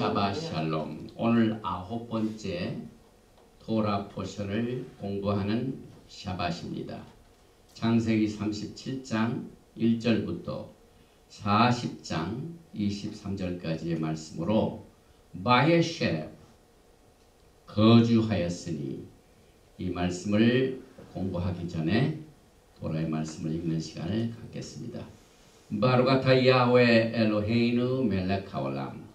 샤바샬롬. 오늘 9번째 토라 포션을 공부하는 샤밧입니다. 창세기 37장 1절부터 40장 23절까지의 말씀으로 바에쉐 거주하였으니, 이 말씀을 공부하기 전에 토라의 말씀을 읽는 시간을 갖겠습니다. 바루가타 야훼 엘로헤이누 멜렉 하올람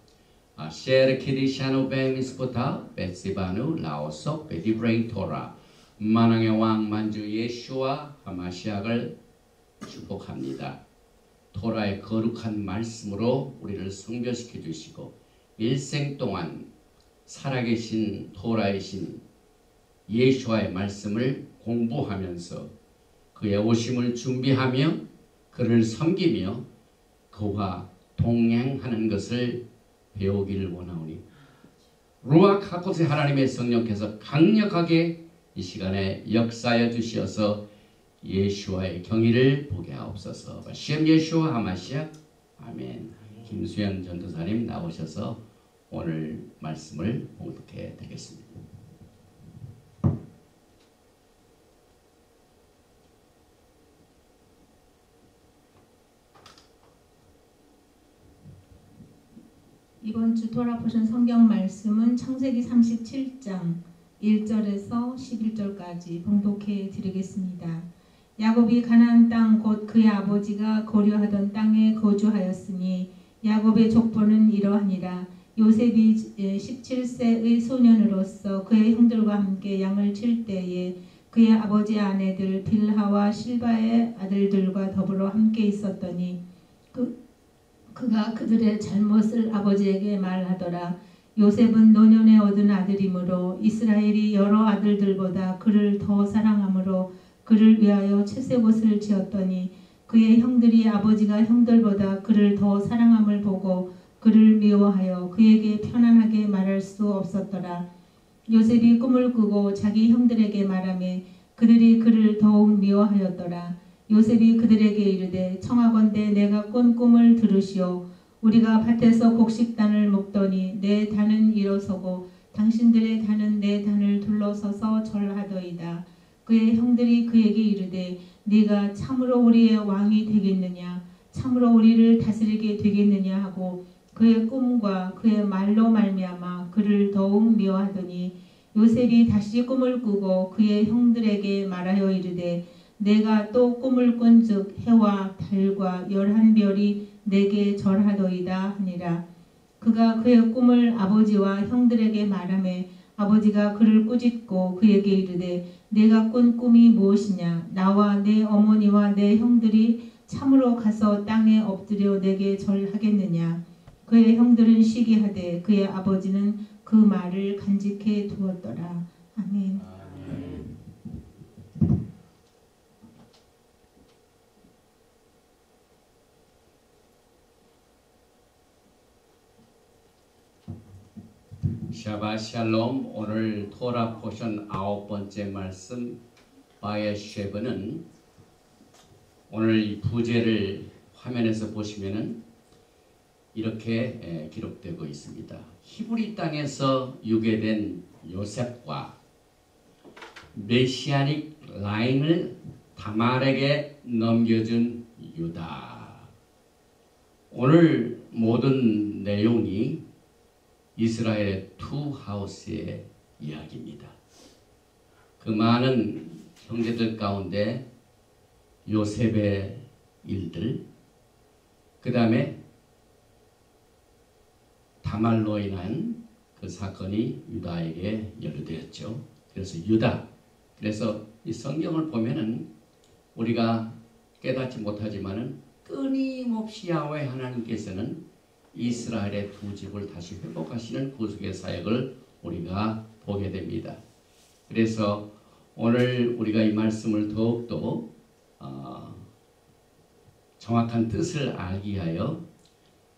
아셰르 키디샤누 베미스포타 베시바누 라오속 베디브레인 토라. 만왕의 왕 만주 예수와 하마시약을 축복합니다. 토라의 거룩한 말씀으로 우리를 성별시켜 주시고 일생 동안 살아계신 토라이신 예수와의 말씀을 공부하면서 그의 오심을 준비하며 그를 섬기며 그와 동행하는 것을 배우기를 원하오니, 루아크 하코스 하나님의 성령께서 강력하게 이 시간에 역사하여 주시어서 예수와의 경의를 보게 하옵소서. 시험 예수와 하마시약 아멘. 김수현 전도사님 나오셔서 오늘 말씀을 봉독해 드리겠습니다. 이번 주 토라 포션 성경 말씀은 창세기 37장 1절에서 11절까지 봉독해 드리겠습니다. 야곱이 가나안 땅 곧 그의 아버지가 거류하던 땅에 거주하였으니 야곱의 족보는 이러하니라. 요셉이 17세의 소년으로서 그의 형들과 함께 양을 칠 때에 그의 아버지의 아내들 빌하와 실바의 아들들과 더불어 함께 있었더니 그가 그들의 잘못을 아버지에게 말하더라. 요셉은 노년에 얻은 아들이므로 이스라엘이 여러 아들들보다 그를 더 사랑하므로 그를 위하여 채색옷을 지었더니 그의 형들이 아버지가 형들보다 그를 더 사랑함을 보고 그를 미워하여 그에게 편안하게 말할 수 없었더라. 요셉이 꿈을 꾸고 자기 형들에게 말하매 그들이 그를 더욱 미워하였더라. 요셉이 그들에게 이르되 청하건대 내가 꾼 꿈을 들으시오. 우리가 밭에서 곡식단을 먹더니 내 단은 일어서고 당신들의 단은 내 단을 둘러서서 절하더이다. 그의 형들이 그에게 이르되 네가 참으로 우리의 왕이 되겠느냐, 참으로 우리를 다스리게 되겠느냐 하고 그의 꿈과 그의 말로 말미암아 그를 더욱 미워하더니 요셉이 다시 꿈을 꾸고 그의 형들에게 말하여 이르되 내가 또 꿈을 꾼즉 해와 달과 11별이 내게 절하더이다 하니라. 그가 그의 꿈을 아버지와 형들에게 말하매 아버지가 그를 꾸짖고 그에게 이르되 내가 꾼 꿈이 무엇이냐. 나와 내 어머니와 내 형들이 참으로 가서 땅에 엎드려 내게 절하겠느냐. 그의 형들은 시기하되 그의 아버지는 그 말을 간직해 두었더라. 아멘. 샤바샬롬. 오늘 토라 포션 9번째 말씀 바에쉐브는, 오늘 이 부제를 화면에서 보시면은 이렇게 기록되고 있습니다. 히브리 땅에서 유괴된 요셉과 메시아닉 라인을 다말에게 넘겨준 유다. 오늘 모든 내용이 이스라엘의 투 하우스의 이야기입니다. 그 많은 형제들 가운데 요셉의 일들, 그 다음에 다말로 인한 그 사건이 유다에게 연루되었죠. 그래서 유다. 그래서 이 성경을 보면은 우리가 깨닫지 못하지만은 끊임없이 야훼 하나님께서는 이스라엘의 두 집을 다시 회복하시는 구속의 사역을 우리가 보게 됩니다. 그래서 오늘 우리가 이 말씀을 더욱더 정확한 뜻을 알기 위하여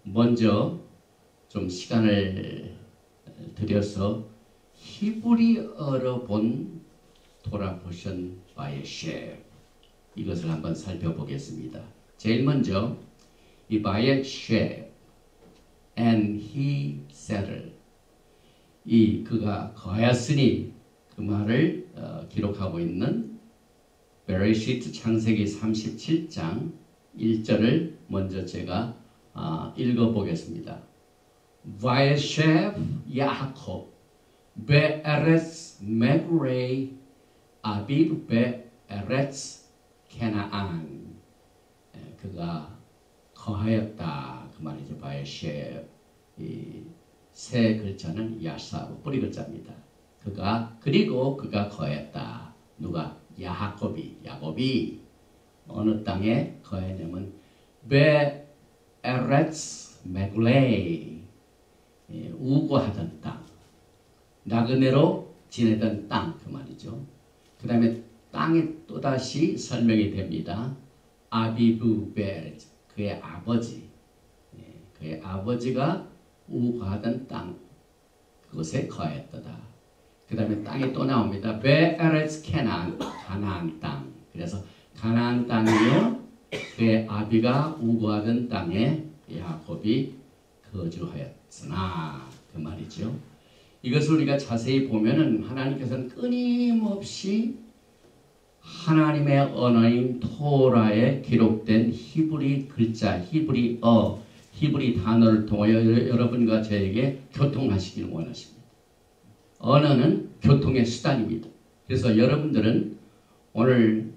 먼저 좀 시간을 들여서 히브리어로 본 토라 포션 바에쉐, 이것을 한번 살펴보겠습니다. 제일 먼저 이 바에쉐 and he settle. 그가 거하였으니 그 말을 기록하고 있는 베레시트 창세기 37장 1절을 먼저 제가 읽어보겠습니다. 바에셰브 야곱 베에레츠 메그레이 아비브 베에레츠 케나안. 그가 거하였다 그 말이죠. 바에셰브. 세 글자는 야사브 뿌리 글자입니다. 그리고 그가 거했다. 누가? 야곱이 어느 땅에 거했냐면 베에레츠 메글레이, 우고하던 땅, 나그네로 지내던 땅 그 말이죠. 그 다음에 땅이 또다시 설명이 됩니다. 아비브 베에레츠, 그의 아버지, 그의 아버지가 우고하던 땅, 그곳에 거했도다. 그 다음에 땅이 또 나옵니다. 베에레츠 케나안, 가나안 땅. 그래서 가나안 땅이요, 그의 아비가 우고하던 땅에 야곱이 거주하였으나 그 말이죠. 이것을 우리가 자세히 보면은 하나님께서는 끊임없이 하나님의 언어인 토라에 기록된 히브리 글자, 히브리 단어를 통하여 여러분과 저에게 교통하시기를 원하십니다. 언어는 교통의 수단입니다. 그래서 여러분들은 오늘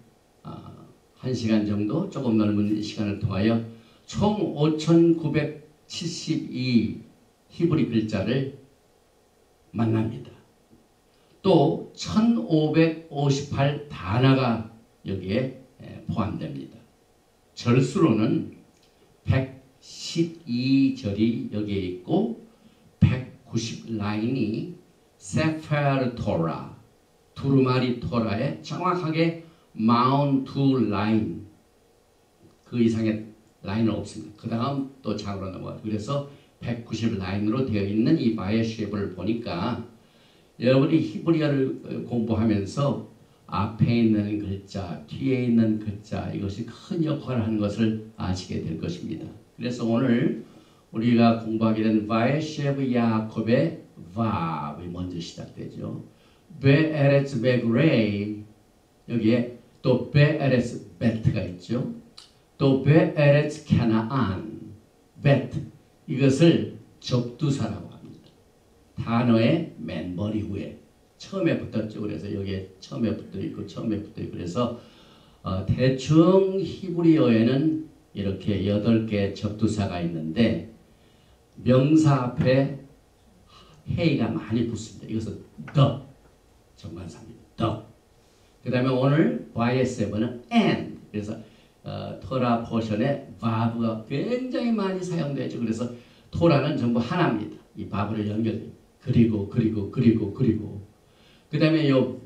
1시간 정도 조금 넓은 시간을 통하여 총 5,972 히브리 글자를 만납니다. 또 1,558 단어가 여기에 포함됩니다. 절수로는 112절이 여기에 있고 190 라인이 세페르 토라, 두루마리 토라에 정확하게 42 라인, 그 이상의 라인은 없습니다. 그 다음 또 장으로 넘어가요. 그래서 190 라인으로 되어 있는 이 바에셰브를 보니까 여러분이 히브리어를 공부하면서 앞에 있는 글자, 뒤에 있는 글자, 이것이 큰 역할을 하는 것을 아시게 될 것입니다. 그래서 오늘 우리가 공부하게 된 바에셰브 야곱의 바이 먼저 시작되죠. 베에레츠 베그레이, 여기에 또 베에레츠 베트가 있죠. 또 베에레츠 케나안, 베트, 이것을 접두사라고 합니다. 단어의 맨 머리 위에 처음에 붙었죠. 그래서 여기에 처음에 붙어 있고 그래서 대충 히브리어에는 이렇게 8개의 접두사가 있는데 명사 앞에 헤이가 많이 붙습니다. 이것은 the 정관사입니다. the. 그 다음에 오늘 바에세브는 and. 그래서 토라 포션에 바브가 굉장히 많이 사용되죠. 그래서 토라는 전부 하나입니다. 이 바브를 연결해요. 그리고 그 다음에 요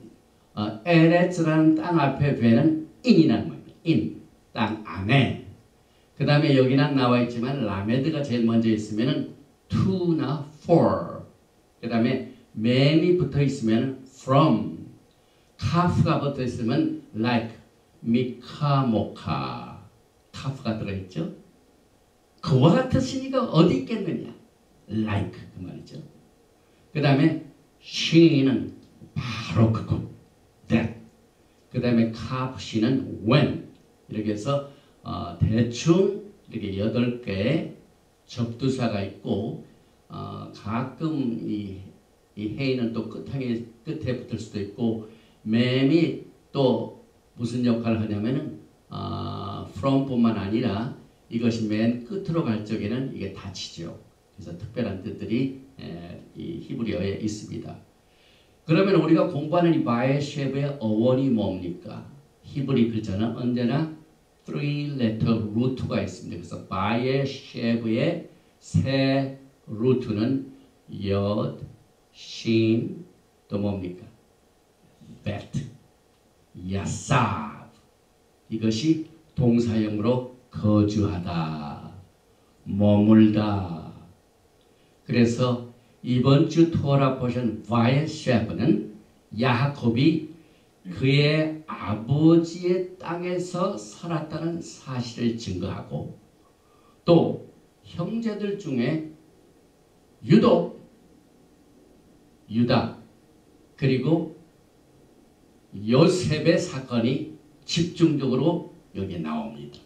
에레츠라는 땅 앞에 베는 in이라는 말입니다. in, 땅 안에. 그 다음에 여기는 나와 있지만 라메드가 제일 먼저 있으면은 to나 for. 그 다음에 맨이 붙어 있으면 from. 카프가 붙어 있으면 like. 미카, 모카. 카프가 들어있죠. 그와 같으시니까 어디 있겠느냐. like 그 말이죠. 그 다음에 she는 바로 그곳. that. 그 다음에 카프시는 when. 이렇게 해서 대충 이렇게 8개의 접두사가 있고 가끔 이 헤이는 또 끝에 붙을 수도 있고 맴이 또 무슨 역할을 하냐면은 from뿐만 아니라 이것이 맨 끝으로 갈 적에는 이게 닫히죠. 그래서 특별한 뜻들이 이 히브리어에 있습니다. 그러면 우리가 공부하는 이 바에셰브의 어원이 뭡니까? 히브리 글자는 언제나 3letter 루트가 있습니다. 그래서 바에셰브의 세 루트는 엿, 신, 또 뭡니까? bet, 야사브. 이것이 동사형으로 거주하다, 머물다. 그래서 이번 주 토라 포션 바에셰브는 야곱이 그의 아버지의 땅에서 살았다는 사실을 증거하고 또 형제들 중에 유다 그리고 요셉의 사건이 집중적으로 여기에 나옵니다.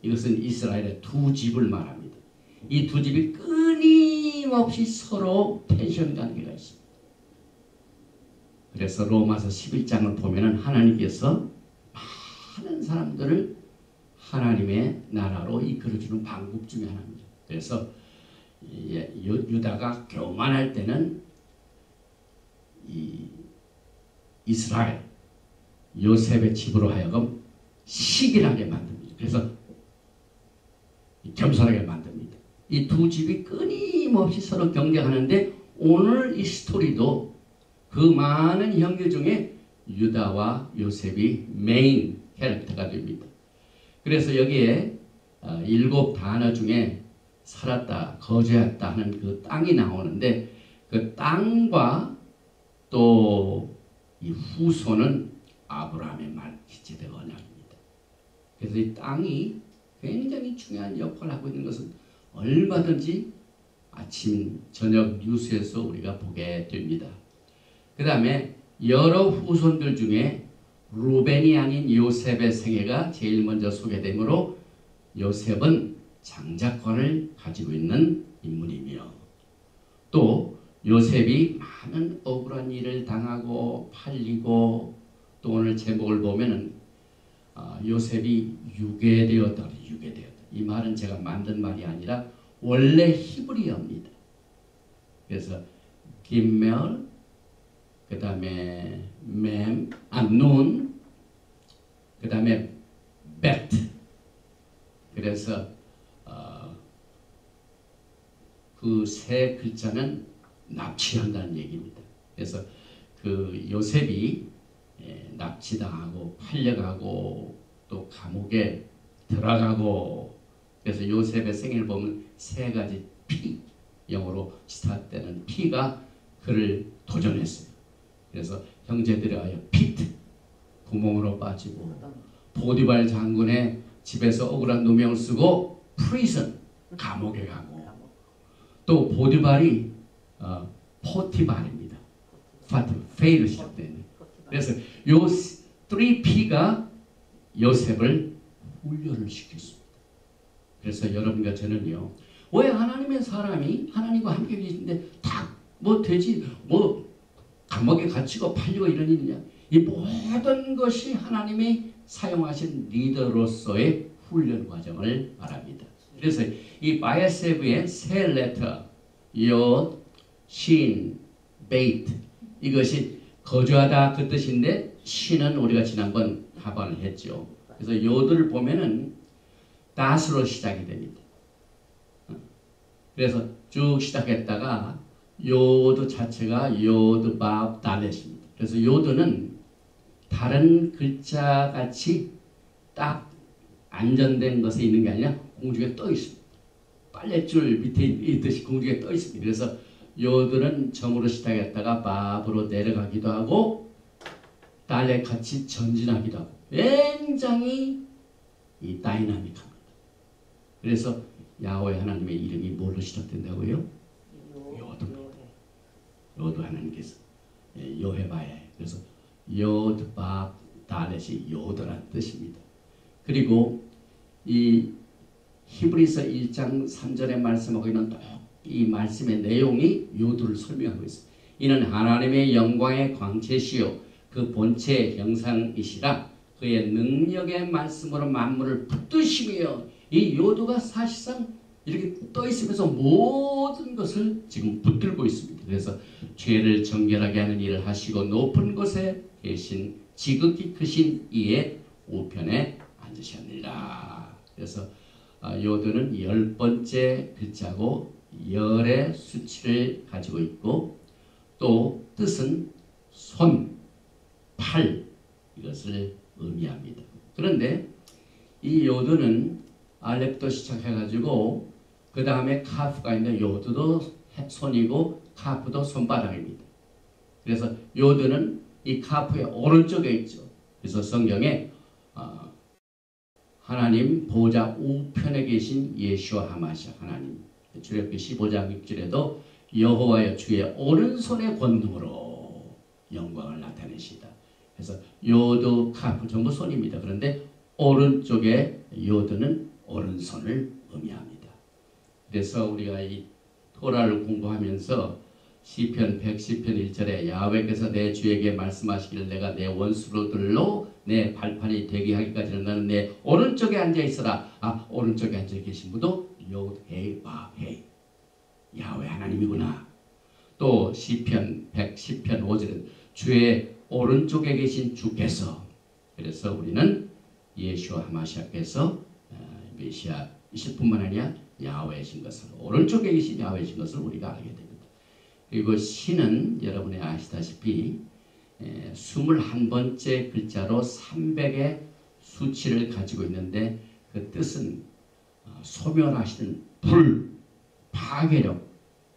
이것은 이스라엘의 두 집을 말합니다. 이 두 집이 끊임없이 서로 텐션 관계가 있습니다. 그래서 로마서 11장을 보면은 하나님께서 많은 사람들을 하나님의 나라로 이끌어주는 방법 중에 하나입니다. 그래서 유다가 교만할 때는 이 이스라엘 요셉의 집으로 하여금 시기하게 만듭니다. 그래서 겸손하게 만듭니다. 이 두 집이 끊임없이 서로 경쟁하는데 오늘 이 스토리도 그 많은 형제 중에 유다와 요셉이 메인 캐릭터가 됩니다. 그래서 여기에 7 단어 중에 살았다, 거주했다 하는 그 땅이 나오는데 그 땅과 또 이 후손은 아브라함의 말기체대 언약입니다. 그래서 이 땅이 굉장히 중요한 역할을 하고 있는 것은 얼마든지 아침, 저녁 뉴스에서 우리가 보게 됩니다. 그 다음에 여러 후손들 중에 루벤이 아닌 요셉의 생애가 제일 먼저 소개되므로 요셉은 장자권을 가지고 있는 인물이며 또 요셉이 많은 억울한 일을 당하고 팔리고 또 오늘 제목을 보면은 요셉이 유괴되었다. 이 말은 제가 만든 말이 아니라 원래 히브리어입니다. 그래서 김멜 그 다음에 눈, 그 다음에 베트. 그래서 그 세 글자는 납치한다는 얘기입니다. 그래서 그 요셉이 납치당하고 팔려가고 또 감옥에 들어가고 그래서 요셉의 생애를 보면 세 가지 P 영어로 스타트되는 P가 그를 도전했어요. 그래서 형제들에 의하여 피트 구멍으로 빠지고 보디발 장군의 집에서 억울한 누명을 쓰고 프리즌 감옥에 가고 또 보디발이 포티발입니다. 페이로 시작되는. 그래서 요 3P가 요셉을 훈련을 시켰습니다. 그래서 여러분과 저는요, 왜 하나님의 사람이 하나님과 함께 계신데 다 뭐 되지 뭐 감옥에 갇히고 팔리고 이런 일이냐? 이 모든 것이 하나님이 사용하신 리더로서의 훈련 과정을 말합니다. 그래서 이 바야세브의 세 레터 옅, 신, 베이트 이것이 거주하다 그 뜻인데 신은 우리가 지난번 하반을 했죠. 그래서 요들을 보면은 다스로 시작이 됩니다. 그래서 쭉 시작했다가 요드 자체가 요드 밥 달렛입니다. 그래서 요드는 다른 글자 같이 딱 안전된 것에 있는 게 아니라 공중에 떠 있습니다. 빨랫줄 밑에 있듯이 공중에 떠 있습니다. 그래서 요들은 점으로 시작했다가 밥으로 내려가기도 하고 달렛 같이 전진하기도 하고 굉장히 이 다이나믹합니다. 그래서 야훼 하나님의 이름이 뭘로 시작된다고요? 요드 하나님께서 요헤바에 그래서 요드 밥 달렛이 요드란 뜻입니다. 그리고 이 히브리서 1장 3절의 말씀하고 있는 이 말씀의 내용이 요드를 설명하고 있습니다. 이는 하나님의 영광의 광채시요 그 본체의 형상이시라 그의 능력의 말씀으로 만물을 붙드시며 이 요드가 사실상 이렇게 떠 있으면서 모든 것을 지금 붙들고 있습니다. 그래서 죄를 정결하게 하는 일을 하시고 높은 곳에 계신 지극히 크신 이의 우편에 앉으셨느니라. 그래서 요드는 10번째 글자고 열의 수치를 가지고 있고 또 뜻은 손, 팔 이것을 의미합니다. 그런데 이 요드는 알렙도 시작해가지고 그 다음에 카프가 있는데 요드도 손이고 카프도 손바닥입니다. 그래서 요드는 이 카프의 오른쪽에 있죠. 그래서 성경에 하나님 보좌 우편에 계신 예수와 하마시아 하나님 출애굽기 15장 6절에도 여호와여 주의 오른손의 권능으로 영광을 나타내시다. 그래서 요드, 카프 전부 손입니다. 그런데 오른쪽에 요드는 오른손을 의미합니다. 그래서 우리가 이 토라를 공부하면서 시편 110편 1절에 야훼께서 내 주에게 말씀하시기를 내가 내 원수들로 내 발판이 되게 하기까지는 너는 내 오른쪽에 앉아 있어라. 오른쪽에 앉아 계신 분도 요드헤이 바헤이 야훼 하나님이구나. 또 시편 110편 5절은 주의 오른쪽에 계신 주께서, 그래서 우리는 예수와 하마시아께서 메시아 이실 뿐만 아니라 야훼이신 것을, 오른쪽에 계신 야훼이신 것을 우리가 알게 됩니다. 그리고 신은 여러분이 아시다시피 21번째 글자로 300의 수치를 가지고 있는데 그 뜻은 소멸하시는 불, 파괴력,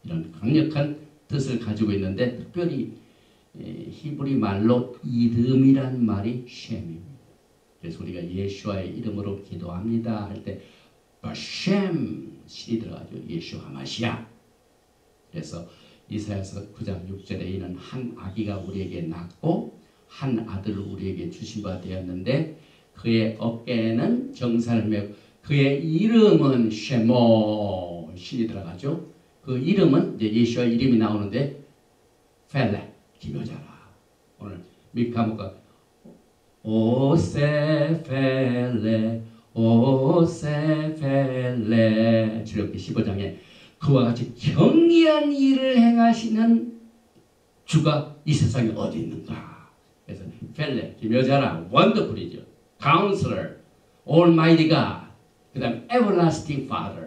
이런 강력한 뜻을 가지고 있는데 특별히 히브리 말로 이름이란 말이 셴입니다. 그래서 우리가 예수와의 이름으로 기도합니다 할 때 셴 신이 들어가죠. 예수 하마시아. 그래서 이사야서 9장 6절에 이는 한 아기가 우리에게 낳고 한 아들을 우리에게 주신 바 되었는데 그의 어깨에는 정사를 메고 그의 이름은 쉐모 신이 들어가죠. 그 이름은 이제 예수와 이름이 나오는데 펠레 기묘자라. 오늘 미카모가 오세펠레 오세펠레 출애굽기 15장에 그와 같이 경이한 일을 행하시는 주가 이 세상에 어디 있는가. 그래서 펠레 기묘자라 원더풀이죠. 카운슬러 올마이티 갓, 그 다음에 에버라스팅 파더,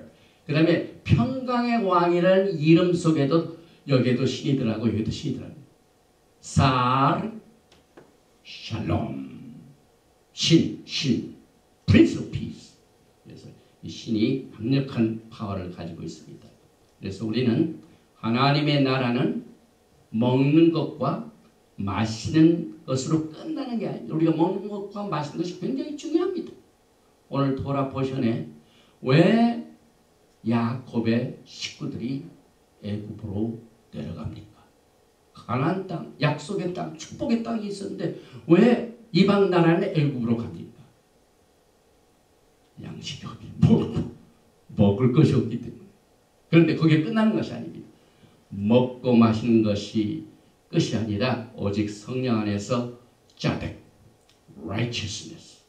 그 다음에 평강의 왕이라는 이름 속에도 여기에도 신이 들어가고 여기에도 신이 들어가고 살 샬롬 신 프린스 오브 피스. 그래서 이 신이 강력한 파워를 가지고 있습니다. 그래서 우리는 하나님의 나라는 먹는 것과 마시는 것으로 끝나는 게 아닙니다. 우리가 먹는 것과 마시는 것이 굉장히 중요합니다. 오늘 토라 포션에 왜 야곱의 식구들이 애굽으로 내려갑니까? 가나안 땅, 약속의 땅, 축복의 땅이 있었는데 왜 이방 나라는 애굽으로 갑니까? 양식이 없기, 먹을 것이 없기 때문에. 그런데 그게 끝나는 것이 아닙니다. 먹고 마시는 것이 끝이 아니라 오직 성령 안에서 자백, righteousness,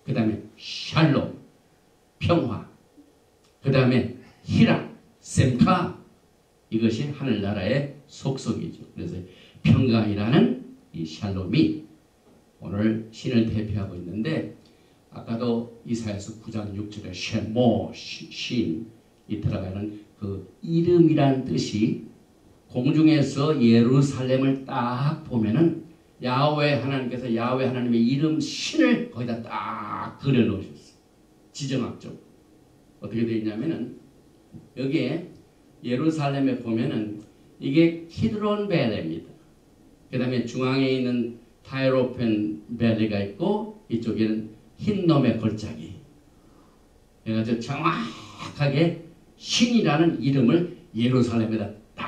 그 다음에 샬롬, 평화, 그 다음에 희락, 셈카, 이것이 하늘나라의 속성이죠. 그래서 평강이라는 이 샬롬이 오늘 신을 대표하고 있는데 아까도 이사야서 9장 6절에 쉐모, 신, 이 들어가는 그 이름이란 뜻이 공중에서 예루살렘을 딱 보면은 야훼 하나님께서 야훼 하나님의 이름 신을 거기다 딱 그려 놓으셨어요. 지정학적으로. 어떻게 되어 있냐면은 여기에 예루살렘에 보면은 이게 키드론 밸리입니다. 그 다음에 중앙에 있는 타이로펜 밸리가 있고 이쪽에는 흰놈의 골짜기. 그래가지고 정확하게 신이라는 이름을 예루살렘에다 딱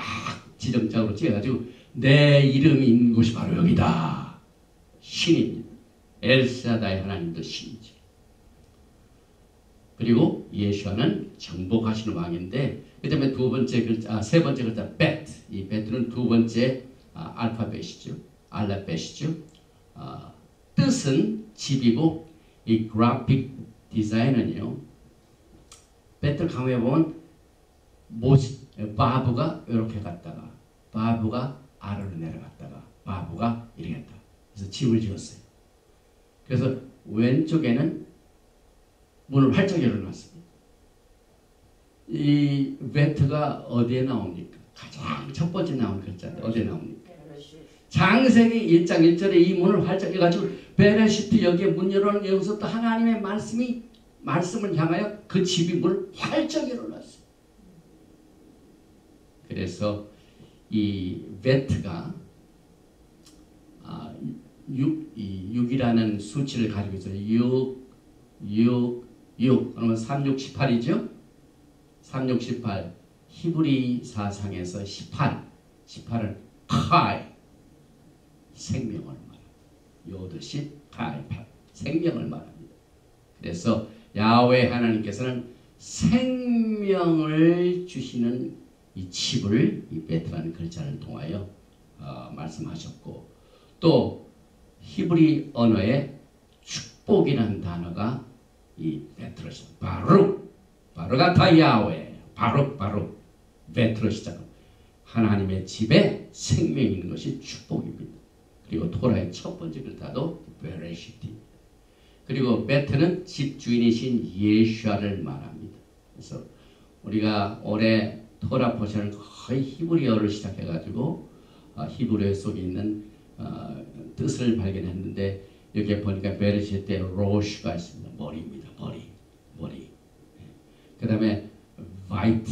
지정적으로 찍어가지고 내 이름이 있는 곳이 바로 여기다. 신입니다. 엘사다의 하나님도 신이죠. 그리고 예수와는 정복하시는 왕인데 그 다음에 두 번째 글자, 세 번째 글자 베트. 이 베트는 두 번째 알파벳이죠. 알라벳이죠. 뜻은 집이고 이 그래픽 디자인은요. 베트 강에 보면 바브가 이렇게 갔다가 바브가 아래로 내려갔다가 바브가 이렇게 갔다. 그래서 집을 지었어요. 그래서 왼쪽에는 문을 활짝 열어놨습니다. 이 베트가 어디에 나옵니까? 가장 첫 번째 나온 글자인데 어디에 나옵니까? 창세기 1장 1절에 이 문을 활짝 열어가지고 베레시트 여기에 문 열어놓은 여기서부터 하나님의 말씀을 향하여 그 집이 문을 활짝 열어놨어요. 그래서 이 베트가 6이라는 수치를 가지고 있어요. 6 그러면 3, 6, 18이죠. 3, 6, 18 히브리 사상에서 18은 카이, 생명을 말합니다. 요드시 카이, 생명을 말합니다. 그래서 야훼 하나님께서는 생명을 주시는 이 칩을 이 베트라는 글자를 통하여 말씀하셨고, 또 히브리 언어에 축복이라는 단어가 이 베트로시 바루가타 야훼, 바로 베트로 시작. 하나님의 집에 생명이 있는 것이 축복입니다. 그리고 토라의 첫 번째 글자도 베레시티입니다. 그리고 베트는 집주인이신 예수아를 말합니다. 그래서 우리가 올해 토라 포션을 거의 히브리어를 시작해가지고 히브리어 속에 있는 뜻을 발견했는데, 여기에 보니까 베레시티에 로슈가 있습니다. 머리입니다. 머리. 그 다음에 화이트,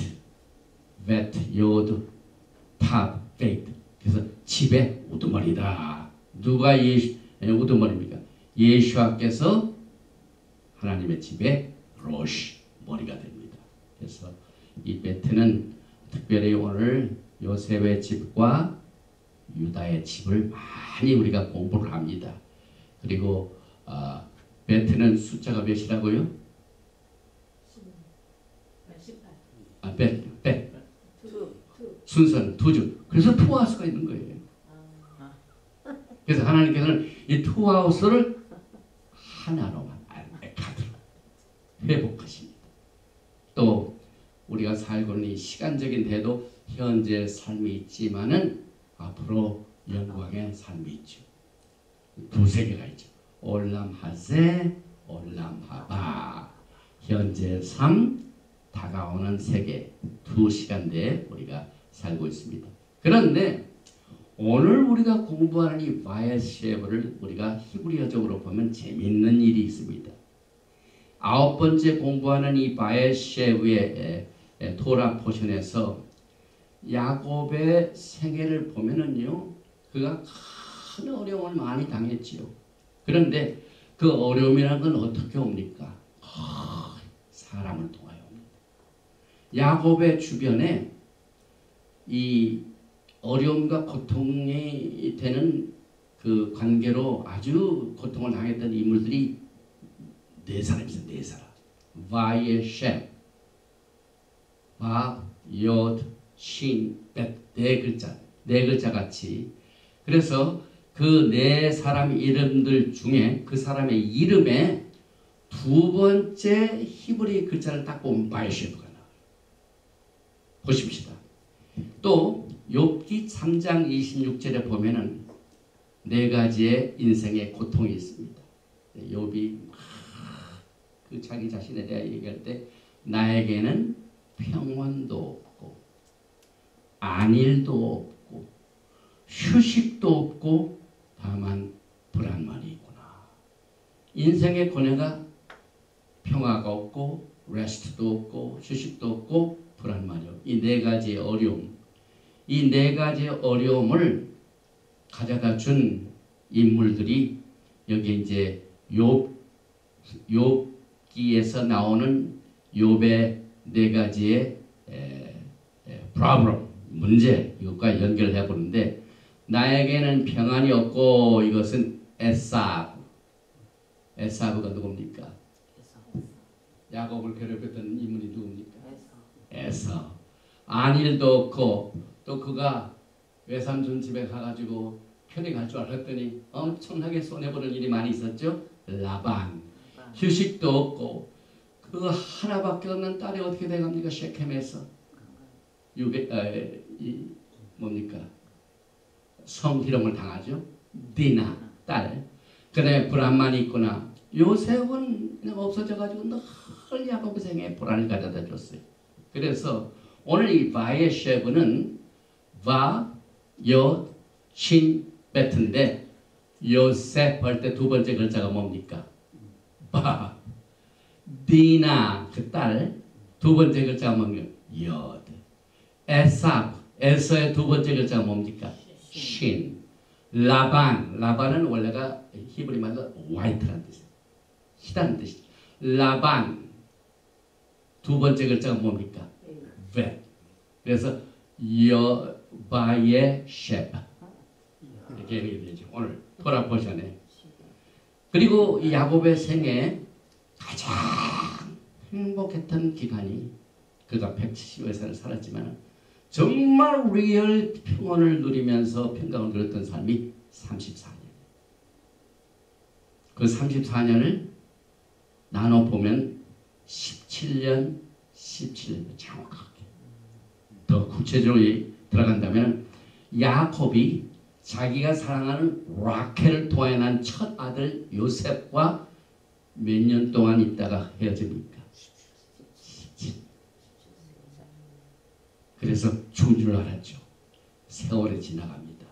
벳, 요드, 탑, 베이트. 그래서 집에 우두머리다. 누가 우두머리입니까? 예수께서 하나님의 집에 로시, 머리가 됩니다. 그래서 이 베트는 특별히 오늘 요셉의 집과 유다의 집을 많이 우리가 공부를 합니다. 그리고 베트는 숫자가 몇이라고요? 18. 순서는 2주. 그래서 투하우스가 있는 거예요. 그래서 하나님께서는 이 투하우스를 하나로만 카드로 회복하십니다. 또 우리가 살고 있는 이 시간적인 대도 현재 삶이 있지만은 앞으로 영광의 삶이 있죠. 두 세계가 있죠. 올람하세, 올람하바. 현재 삶, 다가오는 세계, 두 시간대에 우리가 살고 있습니다. 그런데 오늘 우리가 공부하는 이 바에셰브를 우리가 히브리어적으로 보면 재미있는 일이 있습니다. 9번째 공부하는 이 바에셰브의 토라 포션에서 야곱의 생애를 보면은요, 그가 큰 어려움을 많이 당했지요. 그런데 그 어려움이라는 건 어떻게 옵니까? 사람을 통하여 옵니다. 야곱의 주변에 이 어려움과 고통이 되는 그 관계로 아주 고통을 당했던 인물들이 4사람 있어요. 4사람. 바에셰브, 바, 요드, 신, 벳. 4글자 같이. 그래서 그 4사람 이름들 중에 그 사람의 이름에 두 번째 히브리 글자를 딱 보면 바에셰브가 나와요. 보십시다. 또 욥기 3장 26절에 보면은 4가지의 인생의 고통이 있습니다. 욥이 그 자기 자신에 대해 얘기할 때 나에게는 평안도 없고 안일도 없고 휴식도 없고 다만 불안만이 있구나. 인생의 고뇌가 평화가 없고 레스트도 없고 휴식도 없고 불안만이 없고 이 4가지의 어려움, 이 4가지의 어려움을 가져다 준 인물들이 여기 이제 욥기에서 나오는 욥의 4가지의 프로블럼, 문제, 이것과 연결해 보는데, 나에게는 평안이 없고, 이것은 에사브가 누굽니까? 야곱을 괴롭혔던 인물이 누굽니까? 에서. 안일도 없고, 또 그가 외삼촌 집에 가가지고 편히 갈 줄 알았더니 엄청나게 손해보는 일이 많이 있었죠. 라반. 휴식도 없고, 그 하나밖에 없는 딸이 어떻게 돼갑니까? 셰켐에서 뭡니까? 성희롱을 당하죠. 디나 딸. 그래 불안만이 있구나. 요셉은 그냥 없어져가지고 늘 야곱의 생에 불안을 가져다 줬어요. 그래서 오늘 이 바에셰브는 바, 요, 신, 베트인데 요셉 할 때 두 번째 글자가 뭡니까? 바. 디나 그 딸 두 번째 글자가 뭡니까? 여드. 에서의 두 번째 글자가 뭡니까? 신. 라반은 원래가 히브리 말로 화이트라는 뜻이에요. 희다는 뜻이죠. 라반 두 번째 글자가 뭡니까? 벳. 그래서 여바의 셰프 이렇게 얘기해 되죠. 오늘 토라 포션에. 그리고 이 야곱의 생에 가장 행복했던 기간이 그가 170여 세를 살았지만 정말 리얼 평온을 누리면서 평강을 누렸던 삶이 34년. 그 34년을 나눠보면 17년 정확하게. 더 구체적으로 들어간다면 야곱이 자기가 사랑하는 라켈을 통해 난 첫 아들 요셉과 몇 년 동안 있다가 헤어집니까? 17. 그래서 죽은 줄 알았죠. 세월이 지나갑니다.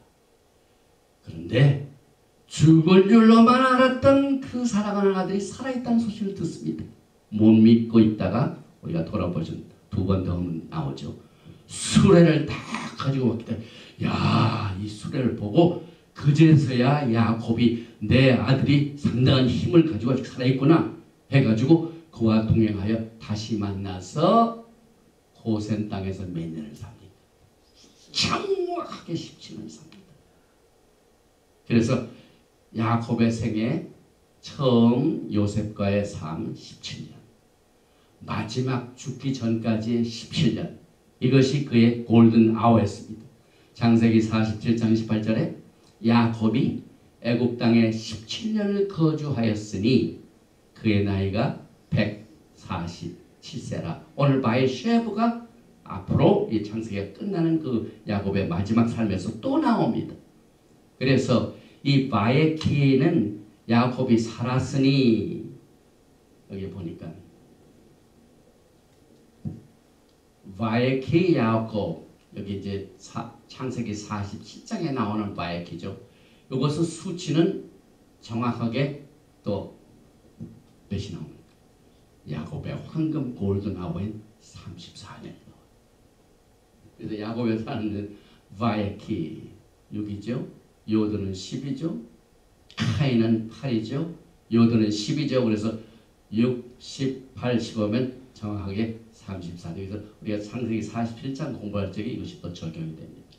그런데 죽을 줄로만 알았던 그 사랑하는 아들이 살아있다는 소식을 듣습니다. 못 믿고 있다가 우리가 돌아보신 두 번 더 나오죠. 수레를 다 가지고 왔기 때문에 이 수레를 보고 그제서야 야곱이 내 아들이 상당한 힘을 가지고 살아있구나 해가지고 그와 동행하여 다시 만나서 고센 땅에서 몇 년을 삽니다. 정확하게 17년을 삽니다. 그래서 야곱의 생애 처음 요셉과의 삶 17년, 마지막 죽기 전까지의 17년, 이것이 그의 골든 아워였습니다. 창세기 47장 18절에 야곱이 애굽 땅에 17년을 거주하였으니 그의 나이가 147세라. 오늘 바의 셰프가 앞으로 이 창세기가 끝나는 그 야곱의 마지막 삶에서 또 나옵니다. 그래서 이 바의 키에는 야곱이 살았으니 여기 보니까 바에키 야곱 여기 이제 창세기 47장에 나오는 바에키죠. 이것의 수치는 정확하게 또 몇이 나옵니까? 야곱의 황금 골든 아워인 34년. 그래서 야곱에 사는 바에키 6이죠. 요드는 10이죠. 카인은 8이죠. 요드는 10이죠. 그래서 6, 10, 8, 15면 정확하게 34. 그래서 우리가 창세기 47장 공부할 적에 이것이 또 적용이 됩니다.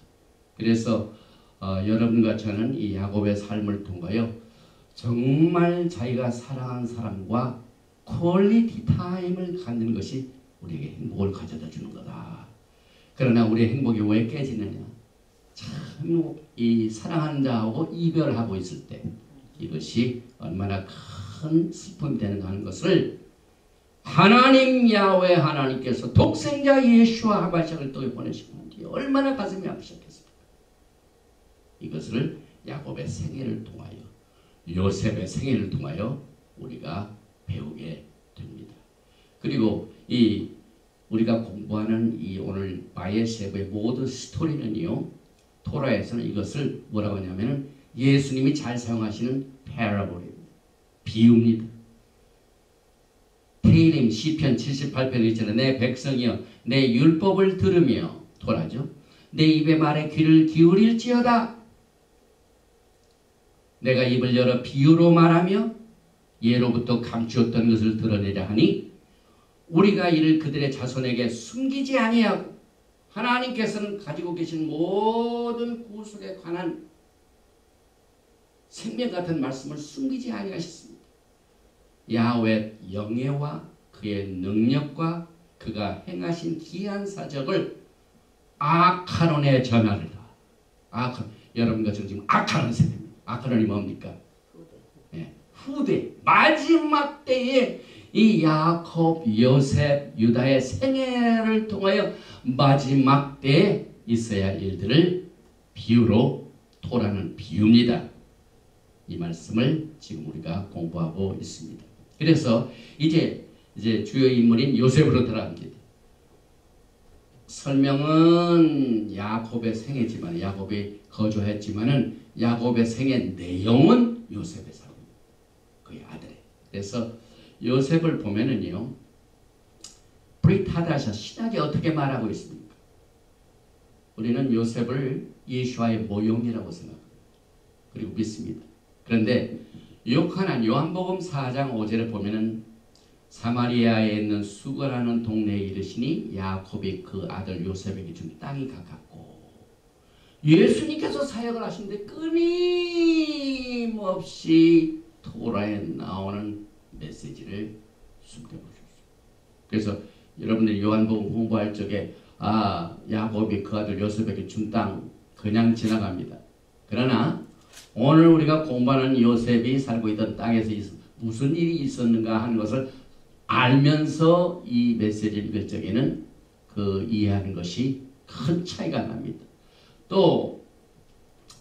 그래서 여러분과 저는 이 야곱의 삶을 통하여 정말 자기가 사랑하는 사람과 퀄리티 타임을 갖는 것이 우리에게 행복을 가져다 주는 거다. 그러나 우리의 행복이 왜 깨지느냐? 참 이 사랑하는 자하고 이별하고 있을 때 이것이 얼마나 큰 슬픔이 되는가 하는 것을 하나님 야훼 하나님께서 독생자 예수와 하마시아를 또 보내시고 뒤에 얼마나 가슴이 아프셨겠습니까? 이것을 야곱의 생애를 통하여 요셉의 생애를 통하여 우리가 배우게 됩니다. 그리고 이 우리가 공부하는 이 오늘 바에세바의 모든 스토리는요, 토라에서는 이것을 뭐라고 하냐면은 예수님이 잘 사용하시는 패러블입니다. 비유입니다. 테일림 시편 78편에 있잖아요. 내 백성이여 내 율법을 들으며 토라죠. 내 입의 말에 귀를 기울일지어다. 내가 입을 열어 비유로 말하며 예로부터 감추었던 것을 드러내려 하니 우리가 이를 그들의 자손에게 숨기지 아니하고 하나님께서는 가지고 계신 모든 구속에 관한 생명 같은 말씀을 숨기지 아니하셨습니다. 야훼 영예와 그의 능력과 그가 행하신 기이한 사적을 아카론에 전하리라. 여러분과 저는 지금 아카론 세대입니다. 아카론이 뭡니까? 후대 마지막 때에 이 야곱, 요셉, 유다의 생애를 통하여 마지막 때에 있어야 할 일들을 비유로 토라는 비유입니다. 이 말씀을 지금 우리가 공부하고 있습니다. 그래서 이제 주요 인물인 요셉으로 들어갑니다. 설명은 야곱의 생애지만 야곱이 거주했지만은 야곱의 생애 내용은 요셉의 삶입니다. 그의 아들의. 그래서 요셉을 보면은요, 브리타다샤 신학이 어떻게 말하고 있습니까? 우리는 요셉을 예수와의 모형이라고 생각합니다. 그리고 믿습니다. 그런데 요한복음 4장 5절에 보면은 사마리아에 있는 수거라는 동네에 이르시니 야곱이 그 아들 요셉에게 준 땅이 가깝고 예수님께서 사역을 하시는데 끊임없이 토라에 나오는 메시지를 숨겨보셨어요. 그래서 여러분들이 요한복음 공부할 적에 야곱이 그 아들 요셉에게 준 땅 그냥 지나갑니다. 그러나 오늘 우리가 공부하는 요셉이 살고 있던 땅에서 무슨 일이 있었는가 하는 것을 알면서 이 메시지를 읽을 적에는 그 이해하는 것이 큰 차이가 납니다. 또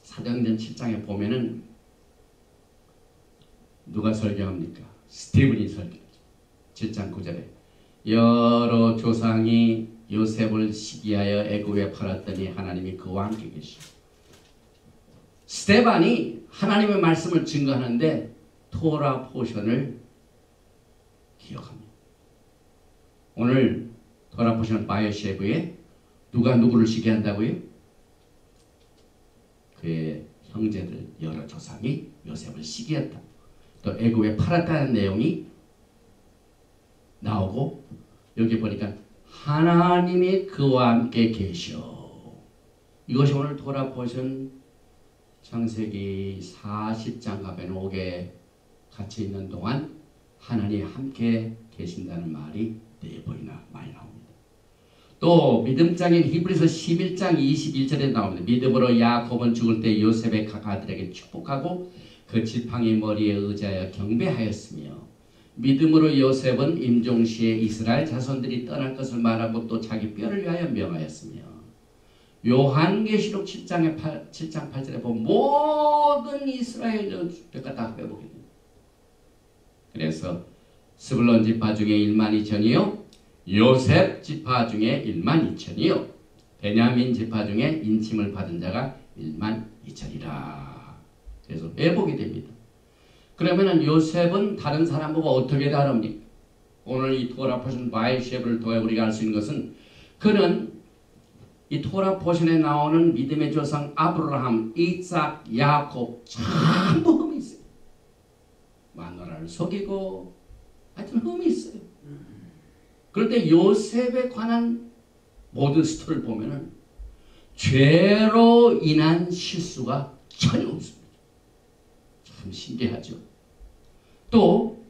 사도행전 7장에 보면은 누가 설교합니까? 스티븐이 설교하죠. 7장 9절에 여러 조상이 요셉을 시기하여 애굽에 팔았더니 하나님이 그와 함께 계시오. 스테반이 하나님의 말씀을 증거하는데 토라 포션을 기억합니다. 오늘 토라 포션 바이오셰프에 누가 누구를 시기한다고요? 그의 형제들 여러 조상이 요셉을 시기했다. 또 애굽에 팔았다는 내용이 나오고 여기 보니까 하나님이 그와 함께 계셔. 이것이 오늘 토라 포션 창세기 40장 가면 오게 같이 있는 동안 하나님이 함께 계신다는 말이 4번이나 많이 나옵니다. 또 믿음장인 히브리서 11장 21절에 나옵니다. 믿음으로 야곱은 죽을 때 요셉의 각 아들에게 축복하고 그 지팡이 머리에 의지하여 경배하였으며 믿음으로 요셉은 임종시에 이스라엘 자손들이 떠날 것을 말하고 또 자기 뼈를 위하여 명하였으며 요한계시록 7장 8절에 보면 모든 이스라엘 뼈가 다 빼보게 됩니다. 그래서 스불론 지파 중에 1만 2천이요 요셉 지파 중에 1만 2천이요 베냐민 지파 중에 인침을 받은 자가 1만 2천이라. 그래서 빼보게 됩니다. 그러면은 요셉은 다른 사람보고 어떻게 다릅니까? 오늘 이 토라 포션 바이셰프를 통해 우리가 알 수 있는 것은 그는 이 토라 포션에 나오는 믿음의 조상 아브라함, 이삭, 야곱 전부 흠이 있어요. 마누라를 속이고 하여튼 흠이 있어요. 그런데 요셉에 관한 모든 스토리를 보면은 죄로 인한 실수가 전혀 없습니다. 참 신기하죠. 또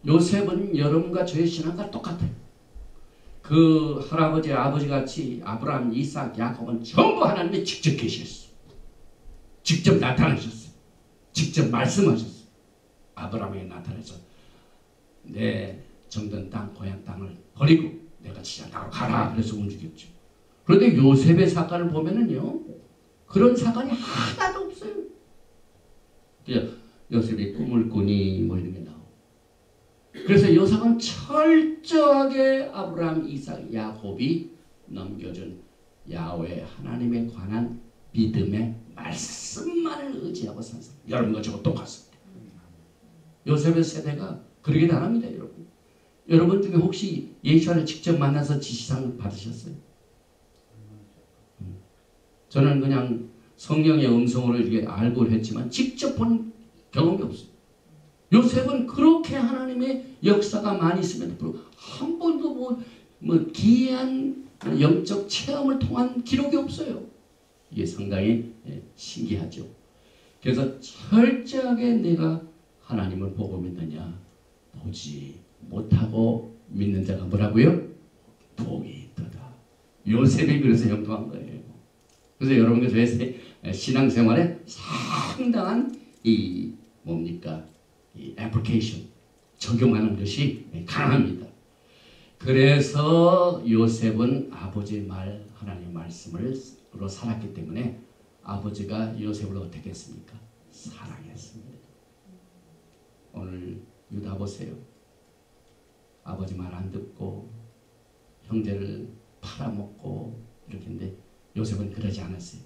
요셉은 여러분과 저의 신앙과 똑같아요. 그 할아버지 아버지 같이 아브라함, 이삭, 야곱은 전부 하나님이 직접 계셨어요. 직접 나타나셨어요. 직접 말씀하셨어요. 아브라함에게 나타나서 내 정든 땅 고향 땅을 버리고 내가 지자 나로 가라 그래서 움직였죠. 그런데 요셉의 사건을 보면은요 그런 사건이 하나도 없어요. 요셉이 꿈을 꾸니 뭐 이런 게 나오고 그래서 요셉은 철저하게 아브라함, 이삭, 야곱이 넘겨준 야훼 하나님에 관한 믿음의 말씀만을 의지하고 산 사람. 여러분과 저와 똑같습니다. 요셉의 세대가 그러게 다릅니다. 여러분. 여러분 중에 혹시 예수를 직접 만나서 지시상 받으셨어요? 저는 그냥 성령의 음성으로 이렇게 알고 했지만 직접 본 경험이 없어요. 요셉은 그렇게 하나님의 역사가 많이 있음에도 불구하고 한 번도 뭐 기이한 영적 체험을 통한 기록이 없어요. 이게 상당히 신기하죠. 그래서 철저하게 내가 하나님을 보고 믿느냐 보지 못하고 믿는 자가 뭐라고요? 복이 있도다. 요셉이 그래서 형통한 거예요. 그래서 여러분과 저의 신앙생활에 상당한 이 뭡니까? 이 애플리케이션 적용하는 것이 강합니다. 그래서 요셉은 아버지 말 하나님의 말씀으로 살았기 때문에 아버지가 요셉을 어떻게 했습니까? 사랑했습니다. 오늘 유다 보세요. 아버지 말 안 듣고 형제를 팔아먹고 이렇게 했는데 요셉은 그러지 않았어요.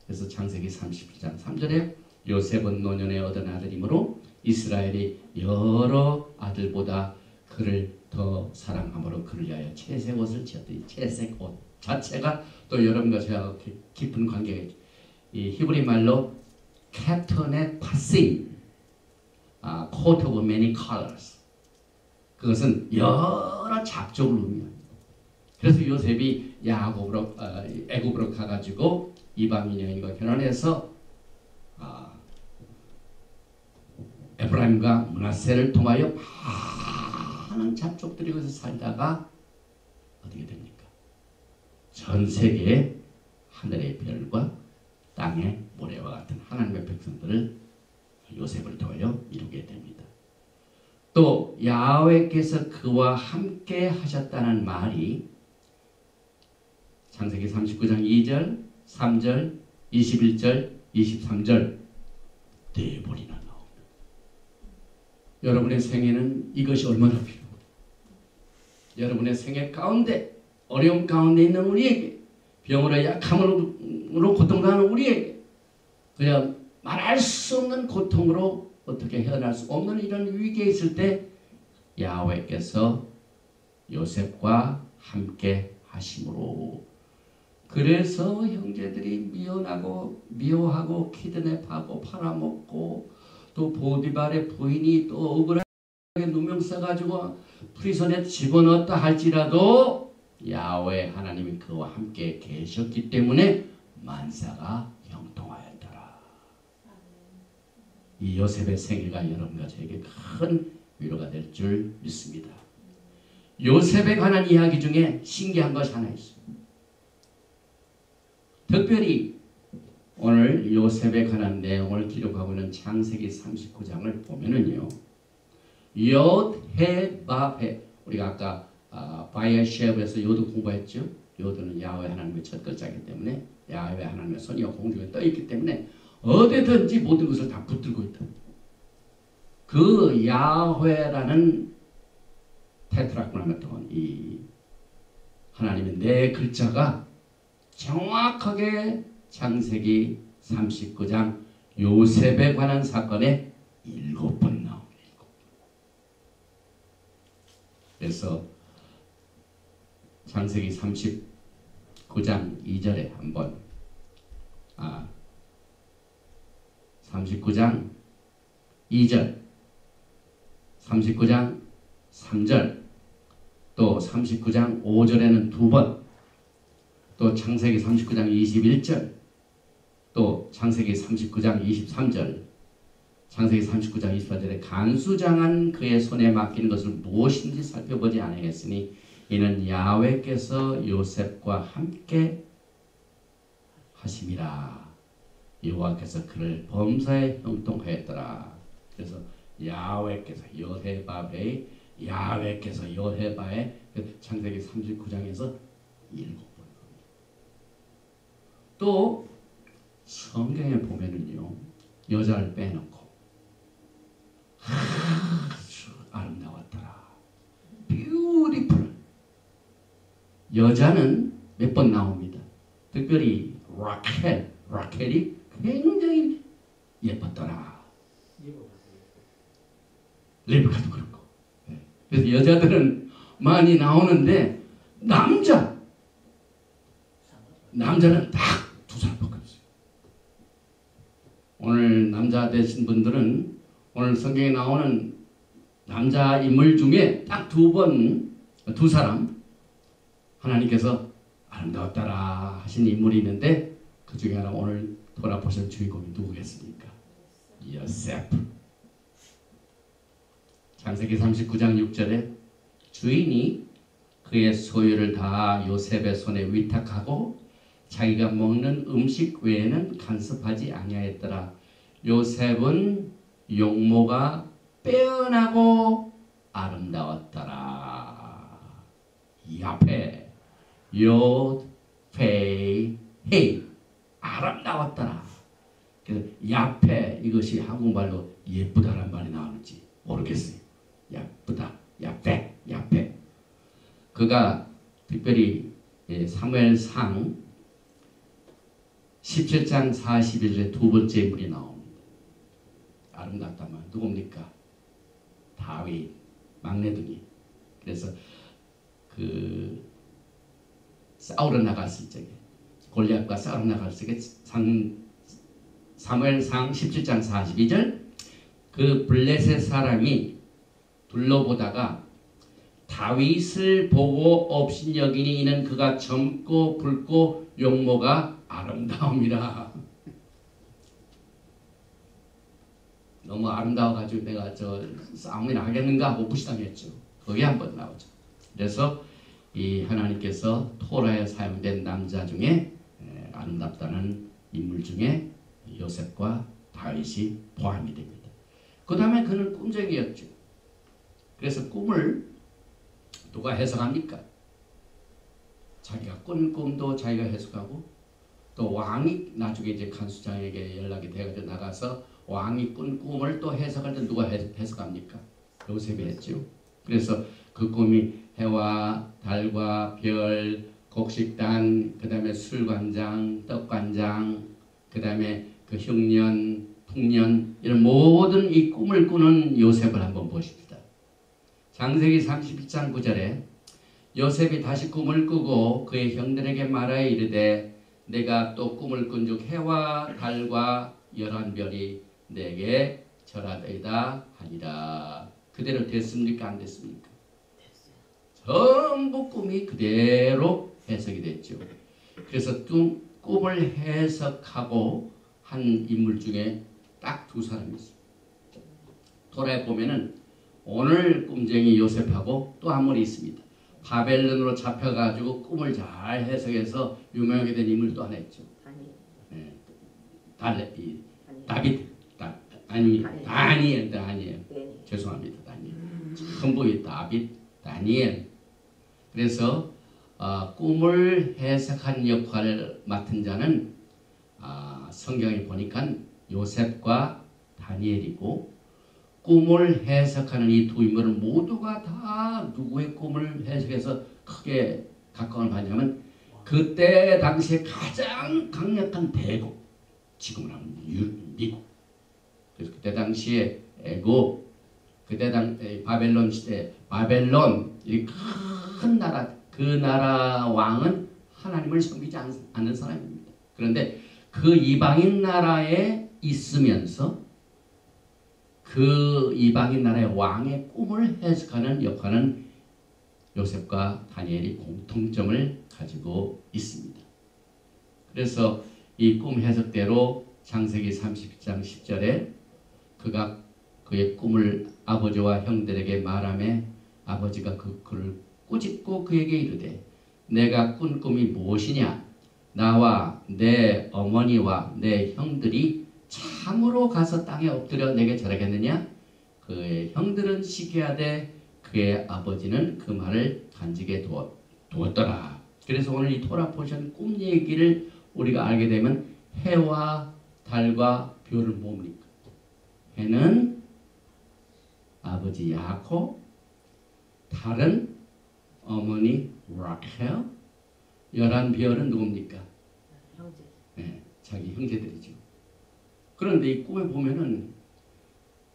그래서 창세기 37장 3절에 요셉은 노년에 얻은 아들이므로 이스라엘이 여러 아들보다 그를 더 사랑함으로 그를 위하여 채색 옷을 지었더니 채색 옷 자체가 또 여러분과 저와 깊은 관계가 있죠. 이 히브리 말로 캐터넷 파싱, coat of many colors. 그것은 여러 작족을 의미합니다. 그래서 요셉이 애굽으로 가가지고 이방인 여인과 결혼해서 에브라임과 므낫세를 통하여 많은 잡족들이 거기서 살다가 어떻게 됩니까? 전 세계의 하늘의 별과 땅의 모래와 같은 하나님의 백성들을 요셉을 통하여 이루게 됩니다. 또 야훼께서 그와 함께 하셨다는 말이 창세기 39장 2절, 3절, 21절, 23절 네 번이나 나옵니다. 여러분의 생애는 이것이 얼마나 필요해요. 여러분의 생애 가운데 어려움 가운데 있는 우리에게 병으로 약함으로 고통당하는 우리에게 그냥 말할 수 없는 고통으로 어떻게 헤어날 수 없는 이런 위기에 있을 때 야훼께서 요셉과 함께 하심으로 그래서 형제들이 미워하고 키드냅하고 팔아먹고 또 보디발의 부인이 또 억울하게 누명 써가지고 프리선에 집어넣었다 할지라도 야훼 하나님이 그와 함께 계셨기 때문에 만사가 형통하였더라. 이 요셉의 생애가 여러분과 저에게 큰 위로가 될 줄 믿습니다. 요셉에 관한 이야기 중에 신기한 것이 하나 있습니다. 특별히 오늘 요셉에 관한 내용을 기록하고 있는 창세기 39장을 보면은요. 옅헤바헤 우리가 아까 바이에시아에서 요드 공부했죠. 요드는 야훼 하나님의 첫 글자이기 때문에 야훼 하나님의 손이 공중에 떠 있기 때문에 어디든지 모든 것을 다 붙들고 있다. 그 야훼라는 테트라그라마톤 이 하나님의 네 글자가 정확하게 창세기 39장 요셉에 관한 사건에 7번 나옵니다. 그래서 창세기 39장 2절에 한번 39장 2절 39장 3절 또 39장 5절에는 2번 또 창세기 39장 21절 또 창세기 39장 23절 창세기 39장 28절에 간수장한 그의 손에 맡긴 것을 무엇인지 살펴보지 아니하였으니 이는 야훼께서 요셉과 함께 하심이라. 여호와께서 그를 범사에 형통하였더라. 그래서 야훼께서 야훼께서 여헤바에 창세기 39장에서 7번. 또 성경에 보면은요 여자를 빼놓고 아주 아름다웠더라. beautiful. 여자는 몇 번 나옵니다. 특별히 라켈이 굉장히 예뻤더라. 레베카도 그렇고. 그래서 여자들은 많이 나오는데 남자는 딱 2살밖에 없어요. 오늘 남자 되신 분들은 오늘 성경에 나오는 남자 인물 중에 딱 2사람 하나님께서 아름다웠다라 하신 인물이 있는데 그 중에 하나 오늘 돌아보신 주인공이 누구겠습니까? 요셉. 창세기 39장 6절에 주인이 그의 소유를 다 요셉의 손에 위탁하고 자기가 먹는 음식 외에는 간섭하지 아니하였더라. 요셉은 용모가 빼어나고 아름다웠더라. 야페 요페이 헤이 아름다웠더라. 그래서 야페 이것이 한국말로 예쁘다란 말이 나오는지 모르겠어요. 예쁘다, 야페. 그가 특별히 사무엘상 17장 41절에 2번째 인물이 나옵니다. 아름답다만 누굽니까? 다윗 막내둥이. 그래서 그 싸우러 나갔을 적에 골리앗과 싸우러 나갔을 적에 사무엘상 17장 42절 그 블레셋 사람이 둘러보다가 다윗을 보고 업신여기니 이는 그가 젊고 붉고 용모가 아름다움이라. 너무 아름다워가지고 내가 저 싸움이나 하겠는가 하고 무시당했죠. 그게 한번 나오죠. 그래서 이 하나님께서 토라에 사용된 남자 중에 아름답다는 인물 중에 요셉과 다윗이 포함이 됩니다. 그 다음에 그는 꿈쟁이였죠. 그래서 꿈을 누가 해석합니까? 자기가 꾼 꿈도 자기가 해석하고 또 왕이 나중에 이제 간수장에게 연락이 돼가지고 나가서 왕이 꾼 꿈을 또 해석할 때 누가 해석합니까? 요셉이 했죠. 그래서 그 꿈이 해와 달과 별, 곡식단, 그 다음에 술관장, 떡관장, 그 다음에 그 흉년, 풍년 이런 모든 이 꿈을 꾸는 요셉을 한번 보십시다. 창세기 32장 9절에 요셉이 다시 꿈을 꾸고 그의 형들에게 말하여 이르되 내가 또 꿈을 꾼즉 해와 달과 열한 별이 내게 절하되이다 하니라. 그대로 됐습니까? 안 됐습니까? 전부 꿈이 그대로 해석이 됐죠. 그래서 꿈을 해석하고 한 인물 중에 딱 두 사람이 있어요. 토라에 보면은 오늘 꿈쟁이 요셉하고 또 한 분이 있습니다. 바벨론으로 잡혀가지고 꿈을 잘 해석해서 유명하게 된 인물 또 하나 있죠. 네. 다니엘. 죄송합니다. 다니엘. 전부 다니엘. 그래서 꿈을 해석한 역할을 맡은 자는 성경에 보니까 요셉과 다니엘이고 꿈을 해석하는 이 두 인물은 모두가 다 누구의 꿈을 해석해서 크게 각광을 받냐면 그때 당시에 가장 강력한 대국, 지금은 미국. 그래서 그때 당시에 애국, 그때 바벨론 시대, 바벨론 이 큰 나라, 그 나라 왕은 하나님을 섬기지 않는 사람입니다. 그런데 그 이방인 나라에 있으면서 그 이방인 나라의 왕의 꿈을 해석하는 역할은 요셉과 다니엘이 공통점을 가지고 있습니다. 그래서 이 꿈 해석대로 창세기 30장 10절에 그가 그의 꿈을 아버지와 형들에게 말하며 아버지가 그를 꾸짖고 그에게 이르되 내가 꾼 꿈이 무엇이냐? 나와 내 어머니와 내 형들이 참으로 가서 땅에 엎드려 내게 절하겠느냐? 그의 형들은 시기하되 그의 아버지는 그 말을 간직해 두었더라. 그래서 오늘 이 토라 포션 꿈 얘기를 우리가 알게 되면 해와 달과 별은 뭡니까? 해는 아버지 야곱, 달은 어머니 라켈, 열한 별은 누굽니까? 형제. 네, 자기 형제들이죠. 그런데 이 꿈에 보면은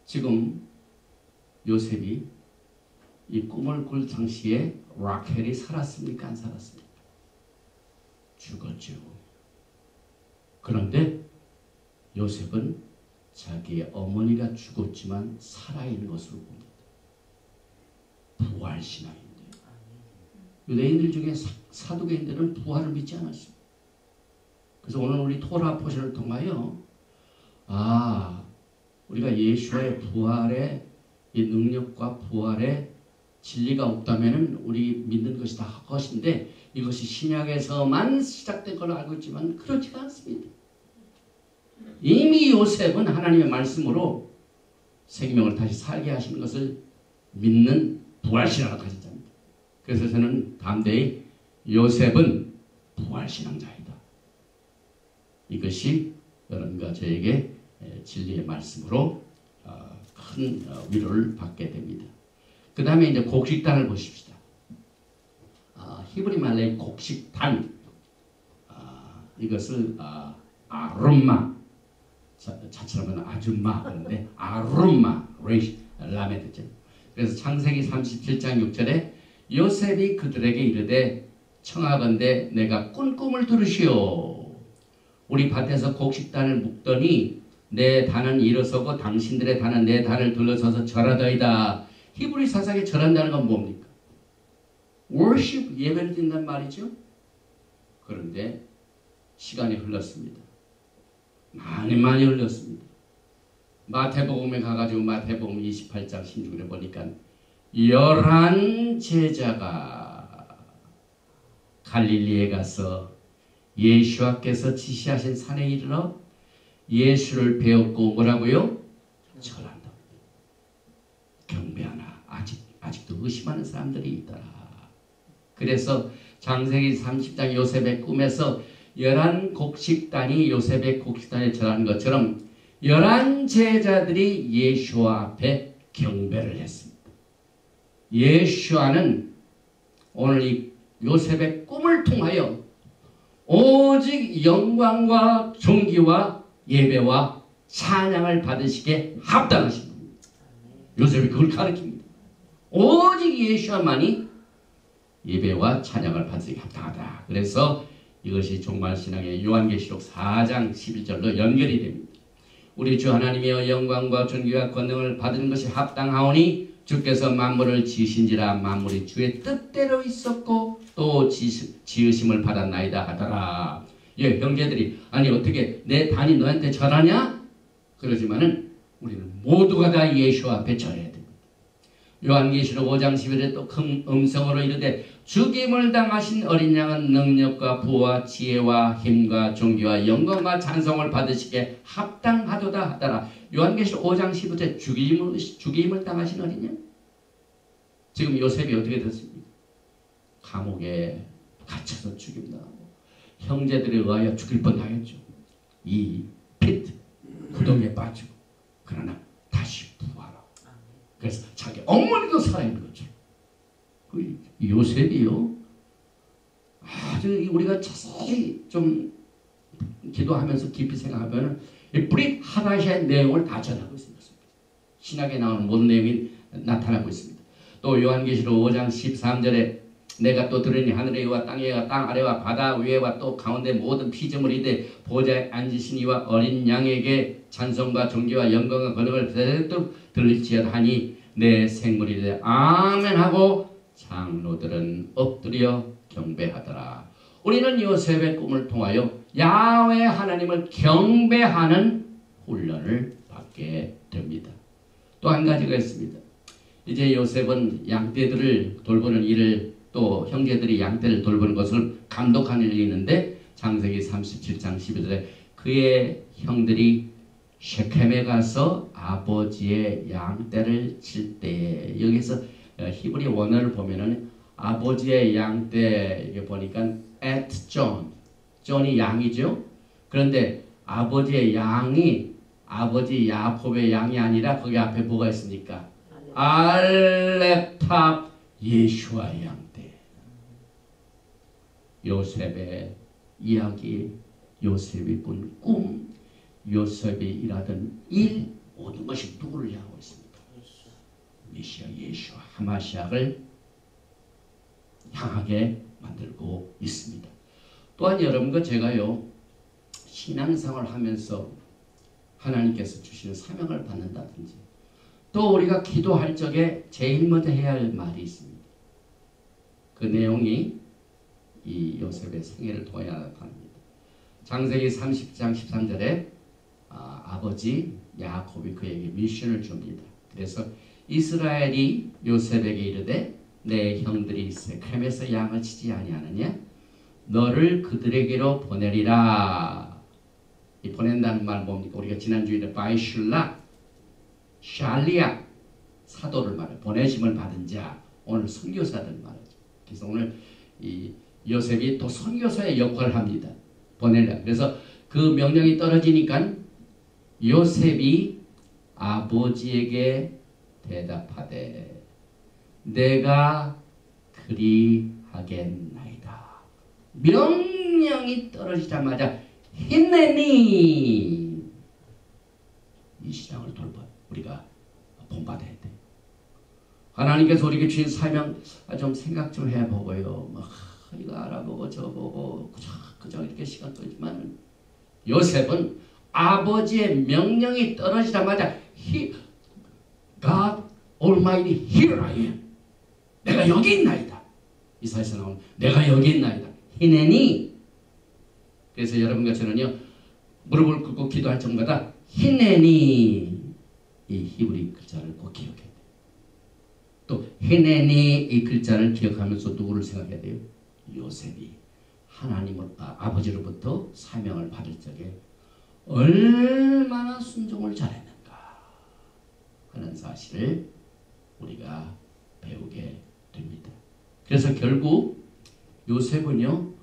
지금 요셉이 이 꿈을 꿀 당시에 라켈이 살았습니까? 안 살았습니까? 죽었죠. 그런데 요셉은 자기의 어머니가 죽었지만 살아있는 것으로 봅니다. 부활신앙인데 유대인들 중에 사두개인들은 부활을 믿지 않았습니다. 그래서 오늘 우리 토라 포션을 통하여 우리가 예수의 부활의 이 능력과 부활의 진리가 없다면 우리 믿는 것이 다 헛것인데 이것이 신약에서만 시작된 걸로 알고 있지만 그렇지가 않습니다. 이미 요셉은 하나님의 말씀으로 생명을 다시 살게 하시는 것을 믿는 부활신앙을 가진 자입니다. 그래서 저는 담대히 요셉은 부활신앙자이다. 이것이 여러분과 저에게 진리의 말씀으로 큰 위로를 받게 됩니다. 그 다음에 이제 곡식단을 보십시다. 히브리 말의 곡식단, 이것을 아룸마, 자처럼 아줌마 하는데 아룸마, 라메드죠. 그래서 창세기 37장 6절에 요셉이 그들에게 이르되 청하건대 내가 꾼 꿈을 들으시오. 우리 밭에서 곡식단을 묶더니 내 단은 일어서고 당신들의 단은 내 단을 둘러서서 절하더이다. 히브리 사상에 절한다는 건 뭡니까? worship 예배를 드린단 말이죠. 그런데 시간이 흘렀습니다. 많이 흘렀습니다. 마태복음에 가가지고 마태복음 28장 16절에 보니까 11 제자가 갈릴리에 가서 예수께서 지시하신 산에 이르러 예수를 배웠고 뭐라고요? 절한다. 경배하나 아직도 의심하는 사람들이 있더라. 그래서 창세기 30장 요셉의 꿈에서 11곡식단이 요셉의 곡식단에 절하는 것처럼 11 제자들이 예수와 앞에 경배를 했습니다. 예수와는 오늘 이 요셉의 꿈을 통하여 오직 영광과 존귀와 예배와 찬양을 받으시게 합당하신 겁니다. 요셉이 그걸 가르칩니다. 오직 예수와만이 예배와 찬양을 받으시게 합당하다. 그래서 이것이 종말신앙의 요한계시록 4장 11절로 연결이 됩니다. 우리 주 하나님의 영광과 존귀와 권능을 받는 것이 합당하오니 주께서 만물을 지으신지라 만물이 주의 뜻대로 있었고 또 지으심을 받았나이다 하더라. 예, 형제들이 아니 어떻게 내 단이 너한테 절하냐? 그러지만은 우리는 모두가 다 예수 앞에 절해야 됩니다. 요한계시록 5장 11절에 또 큰 음성으로 이르되 죽임을 당하신 어린 양은 능력과 부와 지혜와 힘과 존귀와 영광과 찬송을 받으시게 합당하도다 하더라. 요한계시록 5장 15절에 죽임을 당하신 어린 양? 지금 요셉이 어떻게 됐습니까? 감옥에 갇혀서 죽임당하고 형제들에 의하여 죽일 뻔하였죠. 이 피트 구덩이에 빠지고 그러나 다시 부활하고 그래서 자기 어머니도 살아있는 거죠. 그 요셉이요. 아주 우리가 자세히 좀 기도하면서 깊이 생각하면 브릿 하다샤의 내용을 다 전하고 있습니다. 신약에 나오는 모든 내용이 나타나고 있습니다. 또 요한계시록 5장 13절에 내가 또 들으니 하늘의 이와 땅의 이와 땅 아래와 바다 위에와 또 가운데 모든 피조물이 돼 보좌에 앉으신 이와 어린 양에게 찬송과 존귀와 영광과 권능을 대대로 들을지어다 하니 내 생물이 돼 아멘 하고 장로들은 엎드려 경배하더라. 우리는 요셉의 꿈을 통하여 야훼 하나님을 경배하는 훈련을 받게 됩니다. 또 한 가지가 있습니다. 이제 요셉은 양떼들을 돌보는 일을 또 형제들이 양떼를 돌보는 것을 감독하는 일이 있는데 창세기 37장 12절에 그의 형들이 셰켐에 가서 아버지의 양떼를 칠 때에 여기서 히브리 원어를 보면은 아버지의 양떼 이게 보니까 at John, John이 양이죠. 그런데 아버지의 양이 아버지 야곱의 양이 아니라 거기 앞에 뭐가 있습니까? 알렙탑 예수와의 양떼. 요셉의 이야기, 요셉이 본 꿈, 요셉이 일하던 일 모든 것이 누구를 향하고 있습니까? 메시아 예수 하마시아를 향하게 만들고 있습니다. 또한 여러분과 제가요 신앙생활을 하면서 하나님께서 주시는 사명을 받는다든지 또 우리가 기도할 적에 제일 먼저 해야 할 말이 있습니다. 그 내용이 이 요셉의 생애를 통해 나타납니다. 창세기 30장 13절에 아버지 야곱이 그에게 미션을 줍니다. 그래서 이스라엘이 요셉에게 이르되 내 형들이 세켐에서 양을 치지 아니하느냐? 너를 그들에게로 보내리라. 이 보낸다는 말 뭡니까? 우리가 지난주에 바이슐라, 샬리아 사도를 말해 보내심을 받은 자, 오늘 선교사들 말하죠. 그래서 오늘 이 요셉이 또 선교사의 역할을 합니다. 보내라. 그래서 그 명령이 떨어지니까 요셉이 아버지에게 대답하되 내가 그리하겠나이다. 명령이 떨어지자마자 힘내니 이 신앙을 돌봐 우리가 본받아야 돼. 하나님께서 우리에게 주신 사명 좀 생각 좀 해보고요. 이거 알아보고 저보고 그저 이렇게 시간 끌지만 요셉은 아버지의 명령이 떨어지자마자 God Almighty here I am. 내가 여기 있나이다. 이사야서 나오는 내가 여기 있나이다. 히네니. 그래서 여러분과 저는요 무릎을 꿇고 기도할 적마다 히네니 이 히브리 글자를 꼭 기억해야 돼요. 또 히네니 이 글자를 기억하면서 누구를 생각해야 돼요? 요셉이 하나님을 아버지로부터 사명을 받을 적에 얼마나 순종을 잘했는가 하는 사실을 우리가 배우게 됩니다. 그래서 결국 요셉은요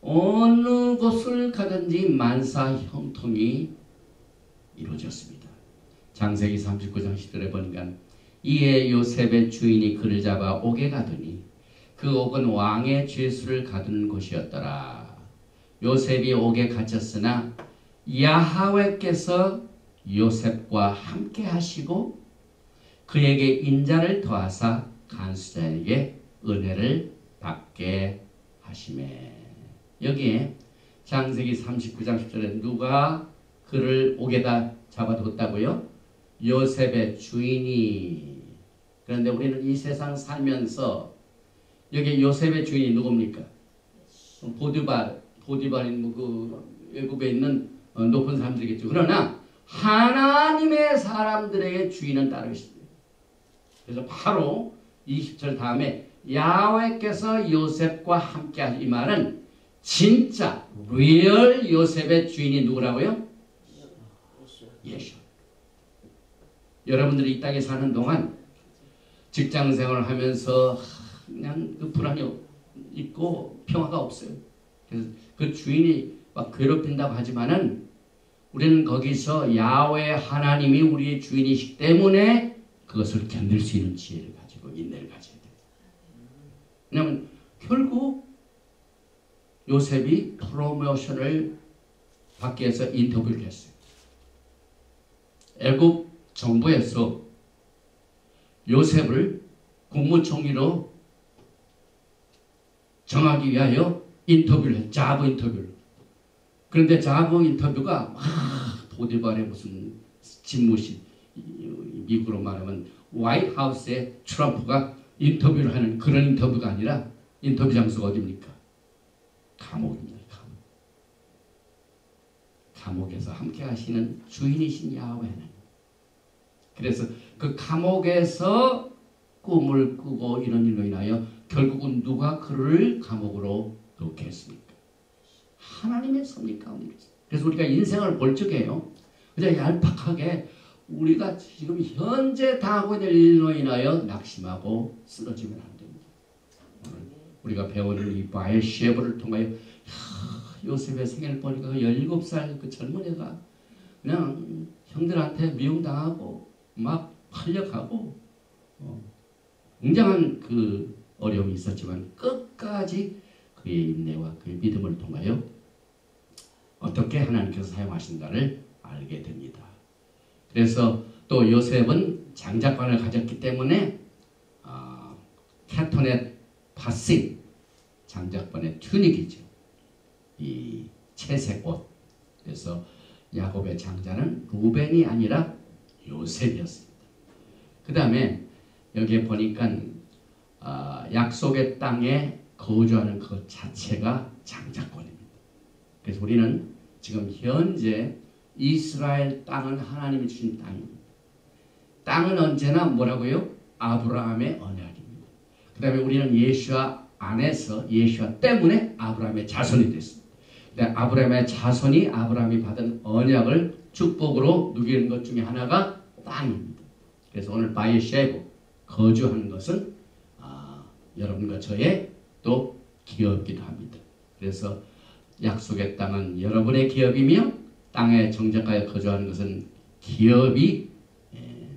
어느 곳을 가든지 만사 형통이 이루어졌습니다. 창세기 39장 10절에 보니까 이에 요셉의 주인이 그를 잡아 옥에 가더니 그 옥은 왕의 죄수를 가둔 곳이었더라. 요셉이 옥에 갇혔으나 야하웨께서 요셉과 함께 하시고 그에게 인자를 더하사 간수자에게 은혜를 받게 하시매. 여기에 창세기 39장 10절에 누가 그를 옥에다 잡아뒀다고요? 요셉의 주인이. 그런데 우리는 이 세상 살면서 여기 요셉의 주인이 누굽니까? 보디발인 그 외국에 있는 높은 사람들이겠죠. 그러나 하나님의 사람들에게 주인은 따로 있습니다. 그래서 바로 20절 다음에 야훼께서 요셉과 함께 하신 이 말은 진짜 리얼 요셉의 주인이 누구라고요? 예수. 여러분들이 이 땅에 사는 동안 직장생활을 하면서 그냥 그 불안이 있고 평화가 없어요. 그래서 그 주인이 막 괴롭힌다고 하지만은 우리는 거기서 야훼 하나님이 우리의 주인이시기 때문에 그것을 견딜 수 있는 지혜를 가지고 인내를 가져야 돼요. 왜냐하면 결국 요셉이 프로모션을 받기 위해서 인터뷰를 했어요. 애국 정부에서 요셉을 국무총리로 정하기 위하여 인터뷰를 했어요. 자부 인터뷰를. 그런데 자부 인터뷰가 보디발의 무슨 집무실, 미국으로 말하면 화이트하우스에 트럼프가 인터뷰를 하는 그런 인터뷰가 아니라 인터뷰 장소가 어디입니까? 감옥입니다. 감옥에서 함께 하시는 주인이신 야훼는. 그래서 그 감옥에서 꿈을 꾸고 이런 일로 인하여 결국은 누가 그를 감옥으로 넣게 했습니까? 하나님의 섭리 가운데. 그래서 우리가 인생을 볼 적에요. 그냥 얄팍하게 우리가 지금 현재 당하고 있는 일로 인하여 낙심하고 쓰러지면 안 됩니다. 오늘 우리가 배우는 이 바에셰바를 통하여 요셉의 생애를 보니까 17살 그 젊은 애가 그냥 형들한테 미움당하고 막 팔려가고 굉장한 그 어려움이 있었지만 끝까지 그의 인내와 그의 믿음을 통하여 어떻게 하나님께서 사용하신가를 알게 됩니다. 그래서 또 요셉은 장자권을 가졌기 때문에 캐토넷 파시 장자권의 튜닉이죠. 이 채색 옷. 그래서 야곱의 장자는 루벤이 아니라 요셉이었습니다. 그 다음에 여기에 보니까 약속의 땅에 거주하는 그 자체가 장자권입니다. 그래서 우리는 지금 현재 이스라엘 땅은 하나님이 주신 땅입니다. 땅은 언제나 뭐라고요? 아브라함의 언약입니다. 그 다음에 우리는 예수와 안에서 예수와 때문에 아브라함의 자손이 됐습니다. 아브라함의 자손이 아브라함이 받은 언약을 축복으로 누리는 것 중에 하나가 땅입니다. 그래서 오늘 바에셰바 거주하는 것은 여러분과 저의 또 기업이기도 합니다. 그래서 약속의 땅은 여러분의 기업이며 땅에 정착하여 거주하는 것은 기업이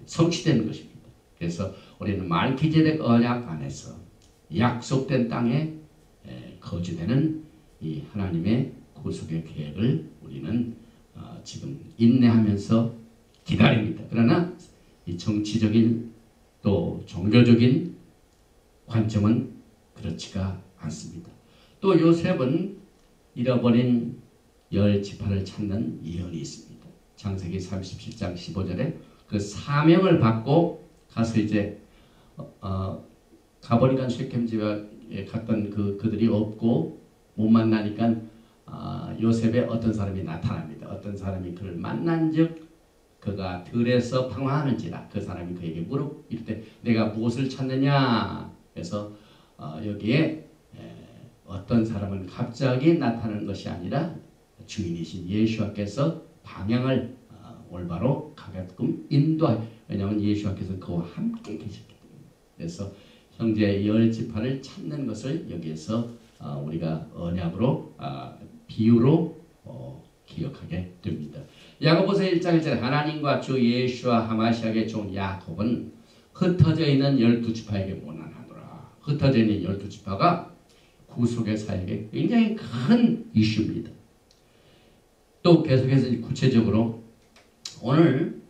성취되는 것입니다. 그래서 우리는 말기제덱 언약 안에서 약속된 땅에 거주되는 이 하나님의 구속의 계획을 우리는 지금 인내하면서 기다립니다. 그러나 이 정치적인 또 종교적인 관점은 그렇지가 않습니다. 또 요셉은 잃어버린 10지파를 찾는 예언이 있습니다. 창세기 37장 15절에 그 사명을 받고 가서 이제 가보니까 쉐켐 집에 갔던 그들이 없고 못 만나니까 요셉의 어떤 사람이 나타납니다. 어떤 사람이 그를 만난즉 그가 들에서 방황하는지라. 그 사람이 그에게 이르되 내가 무엇을 찾느냐. 그래서 여기에 어떤 사람은 갑자기 나타나는 것이 아니라 주인이신 예수와께서 방향을 올바로 가게끔 인도하여, 왜냐하면 예수와께서 그와 함께 계셨기 때문에. 그래서 형제 열 지파를 찾는 것을 여기에서 우리가 언약으로 비유로 기억하게 됩니다. 야고보서 1장 1절에 하나님과 주 예수와 하마시아의 종 야곱은 흩어져 있는 12지파에게 모난하노라. 흩어져 있는 12지파가 구속의 사역에 굉장히 큰 이슈입니다. 또 계속해서 구체적으로 오늘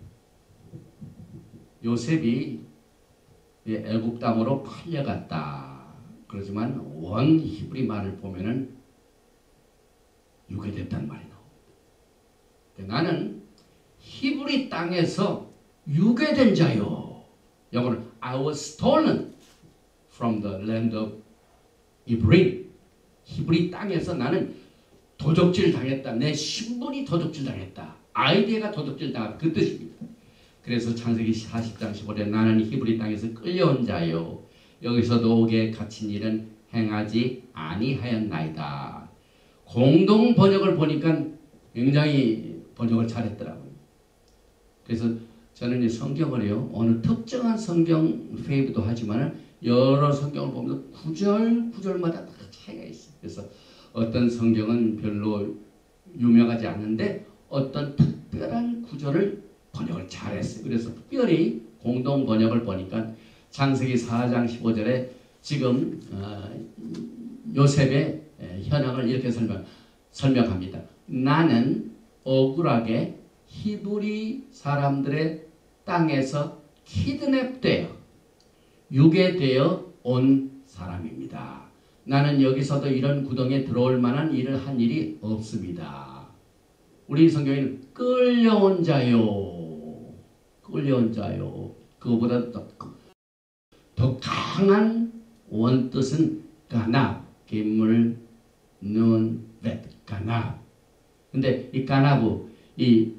요셉이 애굽 땅으로 팔려갔다. 그러지만 원 히브리 말을 보면은 유괴됐다는 말이 나옵니다. 나는 히브리 땅에서 유괴된 자요. 영어로 I was stolen from the land of Hebrew. 히브리 땅에서 나는 도적질 당했다. 내 신분이 도적질 당했다. 아이디어가 도적질 당했다. 그 뜻입니다. 그래서 창세기 40장 15절에 나는 히브리 땅에서 끌려온 자요. 여기서도 옥에 갇힌 일은 행하지 아니하였나이다. 공동 번역을 보니까 굉장히 번역을 잘했더라고요. 그래서 저는 이 성경을요, 어느 특정한 성경 페이브도 하지만 여러 성경을 보면서 구절마다 다 차이가 있어요. 그래서 어떤 성경은 별로 유명하지 않은데 어떤 특별한 구절을 번역을 잘했어요. 그래서 특별히 공동 번역을 보니까 창세기 4장 15절에 지금 요셉의 현황을 이렇게 설명합니다. 나는 억울하게 히브리 사람들의 땅에서 키드냅되어 유괴되어 온 사람입니다. 나는 여기서도 이런 구덩이에 들어올 만한 일을 한 일이 없습니다. 우리 성경에는 끌려온 자요. 끌려온 자요. 그거보다 더 강한 원뜻은 가납, 김물, 눈, 벳, 가납. 근데 이 가납은 이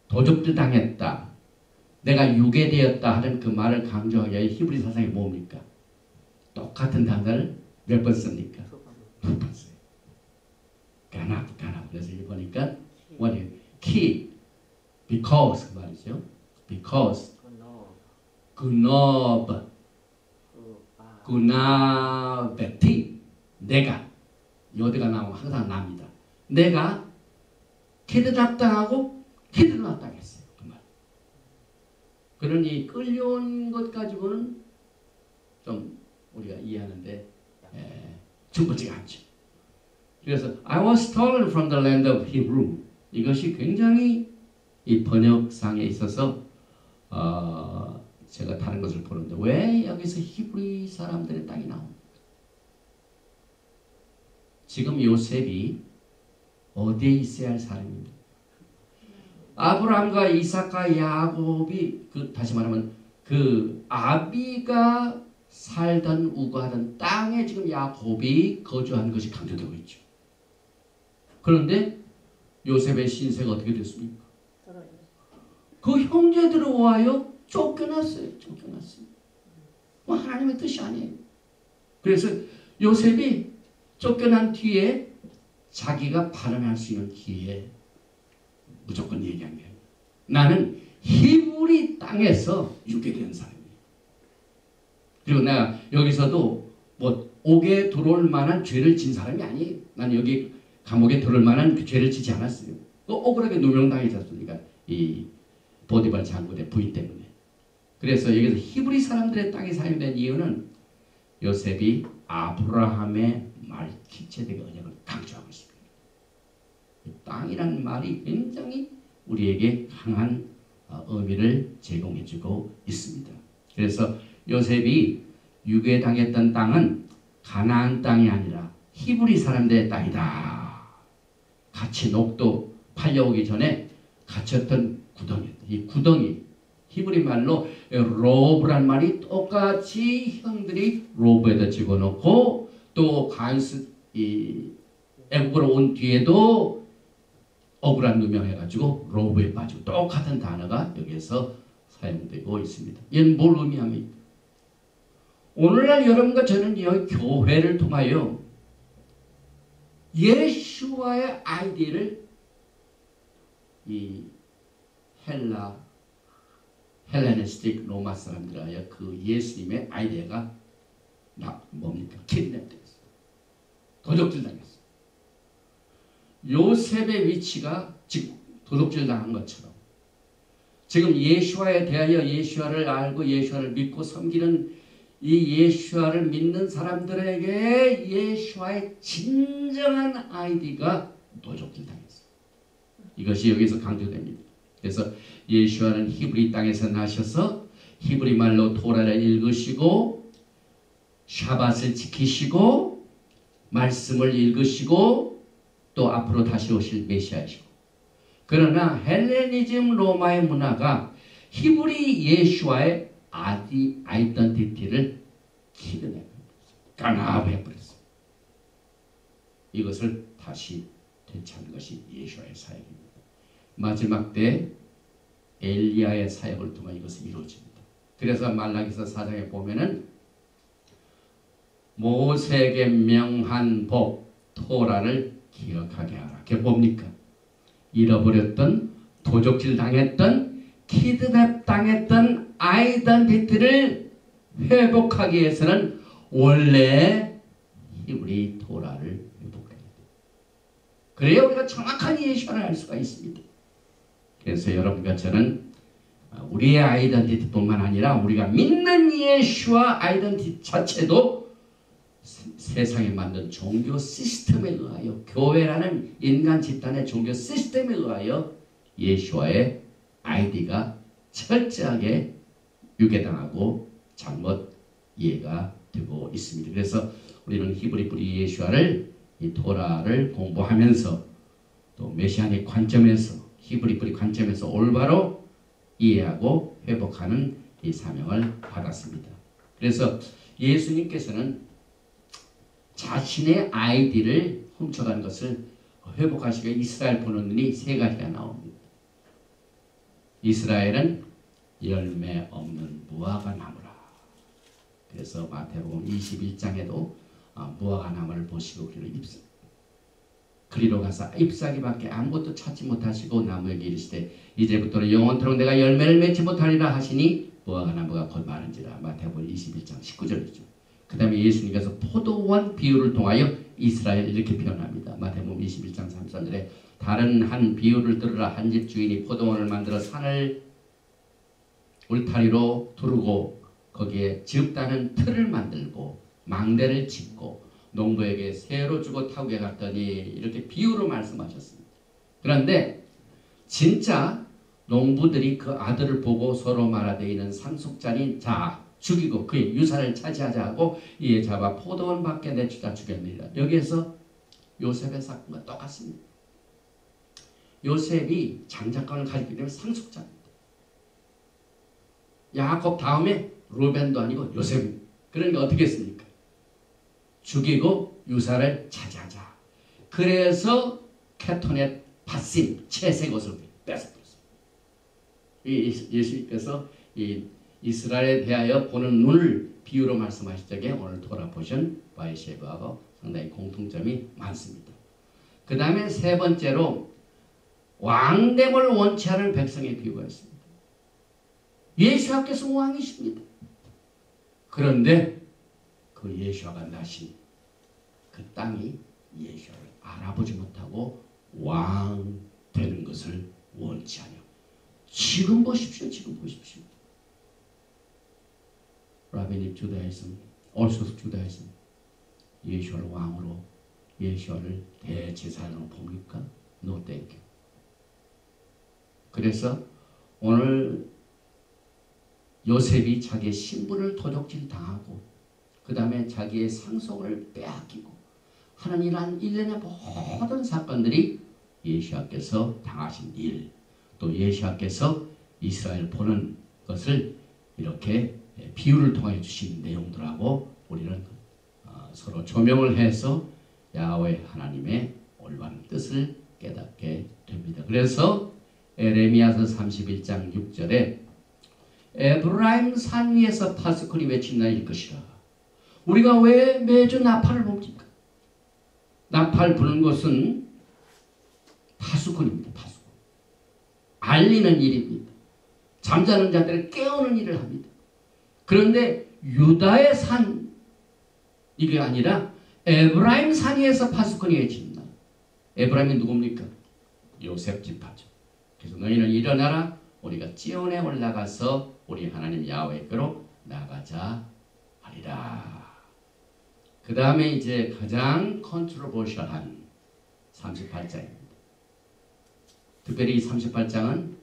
도적질 당했다. 내가 유괴되었다 하는 그 말을 강조하기 위해 히브리 사상이 뭡니까? 똑같은 단어를 몇 번 씁니까? 2번 써요. 가납. 그래서 여기 보니까 key, because 그 말이죠. because 그나베티 내가 여기가 나오면 항상 납니다. 내가 키드납 당하고 키드납 당했어요. 그 말. 그러니 끌려온 것 가지고는 좀 우리가 이해하는데 충분치가 않죠. 그래서 I was stolen from the land of Hebrew. 이것이 굉장히 이 번역상에 있어서 제가 다른 것을 보는데 왜 여기서 히브리 사람들의 땅이 나옵니까? 지금 요셉이 어디에 있어야 할 사람입니까? 아브라함과 이삭과 야곱이 다시 말하면 그 아비가 살던 우거하던 땅에 지금 야곱이 거주한 것이 강조되고 있죠. 그런데 요셉의 신세가 어떻게 됐습니까? 그 형제들을 위하여 쫓겨났어요. 하나님의 뜻이 아니에요. 그래서 요셉이 쫓겨난 뒤에 자기가 발언할 수 있는 기회에 무조건 얘기한 거예요. 나는 히브리 땅에서 유괴된 사람이에요. 그리고 내가 여기서도 옥에 들어올 만한 죄를 진 사람이 아니에요. 난 여기 감옥에 들어올 만한 그 죄를 지지 않았어요. 억울하게 누명당했지 않습니까? 이 보디발 장군의 부인 때문에. 그래서 여기서 히브리 사람들의 땅이 사용된 이유는 요셉이 아브라함의 말키체덱의 언약을 강조하고 있습니다. 땅이라는 말이 굉장히 우리에게 강한 의미를 제공해주고 있습니다. 그래서 요셉이 유괴당했던 땅은 가나안 땅이 아니라 히브리 사람들의 땅이다. 같이 팔려오기 전에 갇혔던 구덩이였다. 이 구덩이 히브리 말로 로브란 말이 똑같이 형들이 로브에다 집어넣고 또 애국으로 온 뒤에도 억울한 누명해가지고 로브에 빠지고 똑같은 단어가 여기에서 사용되고 있습니다. 이는 뭘 의미합니까? 오늘날 여러분과 저는요, 교회를 통하여 예수와의 아이디를 이 헬레니스틱 로마 사람들하여 그 예수님의 아이디어가 뭡니까? 킷냅됐어요. 도적질 당했어요. 요셉의 위치가 지금 도둑질 당한 것처럼 지금 예수와에 대하여 예수와를 알고 예수와를 믿고 섬기는 이 예수와를 믿는 사람들에게 예수와의 진정한 아이디가 도둑질 당했어요. 이것이 여기서 강조됩니다. 그래서 예수와는 히브리 땅에서 나셔서 히브리 말로 토라를 읽으시고 샤밧을 지키시고 말씀을 읽으시고 또 앞으로 다시 오실 메시아이시고, 그러나 헬레니즘 로마의 문화가 히브리 예수와의 아이덴티티를 키드내버렸어요. 간압해버렸어요. 이것을 다시 되찾는 것이 예수와의 사역입니다. 마지막 때 엘리야의 사역을 통해 이것이 이루어집니다. 그래서 말라기서 4장에 보면은 모세에게 명한 법 토라를 기억하게 하라. 그게 뭡니까? 잃어버렸던, 도적질 당했던, 키드냅 당했던 아이덴티티를 회복하기 위해서는 원래 히브리 토라를 회복해야 돼요. 그래야 우리가 정확한 예수를 알 수가 있습니다. 그래서 여러분과 저는 우리의 아이덴티티뿐만 아니라 우리가 믿는 예수와 아이덴티티 자체도 세상에 만든 종교 시스템에 의하여, 교회라는 인간 집단의 종교 시스템에 의하여 예수와의 아이디가 철저하게 유괴당하고 잘못 이해가 되고 있습니다. 그래서 우리는 히브리 뿌리 예수와를 이 토라를 공부하면서 또 메시아닉 관점에서 히브리 뿌리 관점에서 올바로 이해하고 회복하는 이 사명을 받았습니다. 그래서 예수님께서는 자신의 아이디를 훔쳐간 것을 회복하시기 위해 이스라엘 보는 눈이 세 가지가 나옵니다. 이스라엘은 열매 없는 무화과 나무라. 그래서 마태복음 21장에도 무화과 나무를 보시고 그리로 가서 잎사귀밖에 아무것도 찾지 못하시고 나무에게 이르시되 이제부터는 영원토록 내가 열매를 맺지 못하리라 하시니 무화과 나무가 곧 마른지라. 마태복음 21장 19절이죠. 그 다음에 예수님께서 포도원 비유를 통하여 이스라엘 이렇게 표현합니다. 마태복음 21장 33절에 다른 한 비유를 들으라. 한 집 주인이 포도원을 만들어 산을 울타리로 두르고 거기에 즙다는 틀을 만들고 망대를 짓고 농부에게 새로 주고 타국에 갔더니 이렇게 비유로 말씀하셨습니다. 그런데 진짜 농부들이 그 아들을 보고 서로 말하되 이는 상속자니 자 죽이고 그의 유산을 차지하자 하고 이에 잡아 포도원 밖에 내주다 죽였느니라. 여기에서 요셉의 사건과 똑같습니다. 요셉이 장자권을 가지기 때문에 상속자입니다. 야곱 다음에 루벤도 아니고 요셉입니다. 그러니까 어떻게 했습니까? 죽이고 유산을 차지하자. 그래서 케토넷 바심 채색 옷을 뺏어버렸습니다. 예수님께서 이 이스라엘에 대하여 보는 눈을 비유로 말씀하실 적에 오늘 돌아보신 바이셰브하고 상당히 공통점이 많습니다. 그 다음에 세 번째로 왕됨을 원치 않은 백성의 비유가 있습니다. 예수께서 왕이십니다. 그런데 그 예수가 나신 그 땅이 예수를 알아보지 못하고 왕 되는 것을 원치 않아요. 지금 보십시오. 지금 보십시오. 라비닉 주다이즘, 얼소스 주다이즘, 예수를 왕으로, 예수를 대제사장으로 봅니까? No thank you. 그래서 오늘 요셉이 자기의 신분을 도적질 당하고 그 다음에 자기의 상속을 빼앗기고 하는 이러한 일련의 모든 사건들이 예수께서 당하신 일, 또 예수께서 이스라엘 보는 것을 이렇게 비유를 통해 주신 내용들하고 우리는 서로 조명을 해서 야훼 하나님의 올바른 뜻을 깨닫게 됩니다. 그래서 에레미야서 31장 6절에 에브라임 산 위에서 파수꾼이 외친다 일 것이라. 우리가 왜 매주 나팔을 봅니까? 나팔 부는 것은 파수꾼입니다. 파수꾼. 알리는 일입니다. 잠자는 자들을 깨우는 일을 합니다. 그런데 유다의 산 이게 아니라 에브라임 산 위에서 파수꾼이 외친다. 에브라임이 누굽니까? 요셉 지파죠. 그래서 너희는 일어나라. 우리가 찌온에 올라가서 우리 하나님 야훼께로 나가자 하리라. 그 다음에 이제 가장 컨트로버셜한 38장입니다. 특별히 이 38장은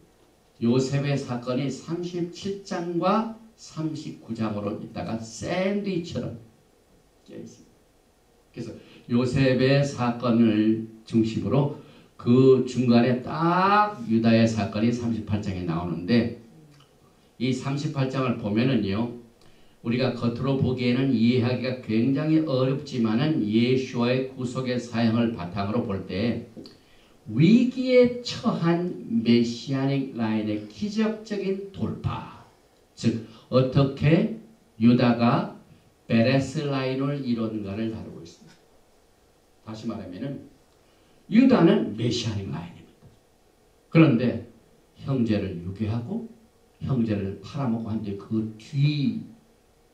요셉의 사건이 37장과 39장으로 있다가 샌드위치처럼 있습니다. 그래서 요셉의 사건을 중심으로 그 중간에 딱 유다의 사건이 38장에 나오는데 이 38장을 보면은요, 우리가 겉으로 보기에는 이해하기가 굉장히 어렵지만은 예수와의 구속의 사역을 바탕으로 볼 때 위기에 처한 메시아닉 라인의 기적적인 돌파, 즉 어떻게 유다가 베레스 라인을 이룬가를 다루고 있습니다. 다시 말하면은 유다는 메시아닉 라인입니다. 그런데 형제를 유괴하고 형제를 팔아먹고 한데 그 뒤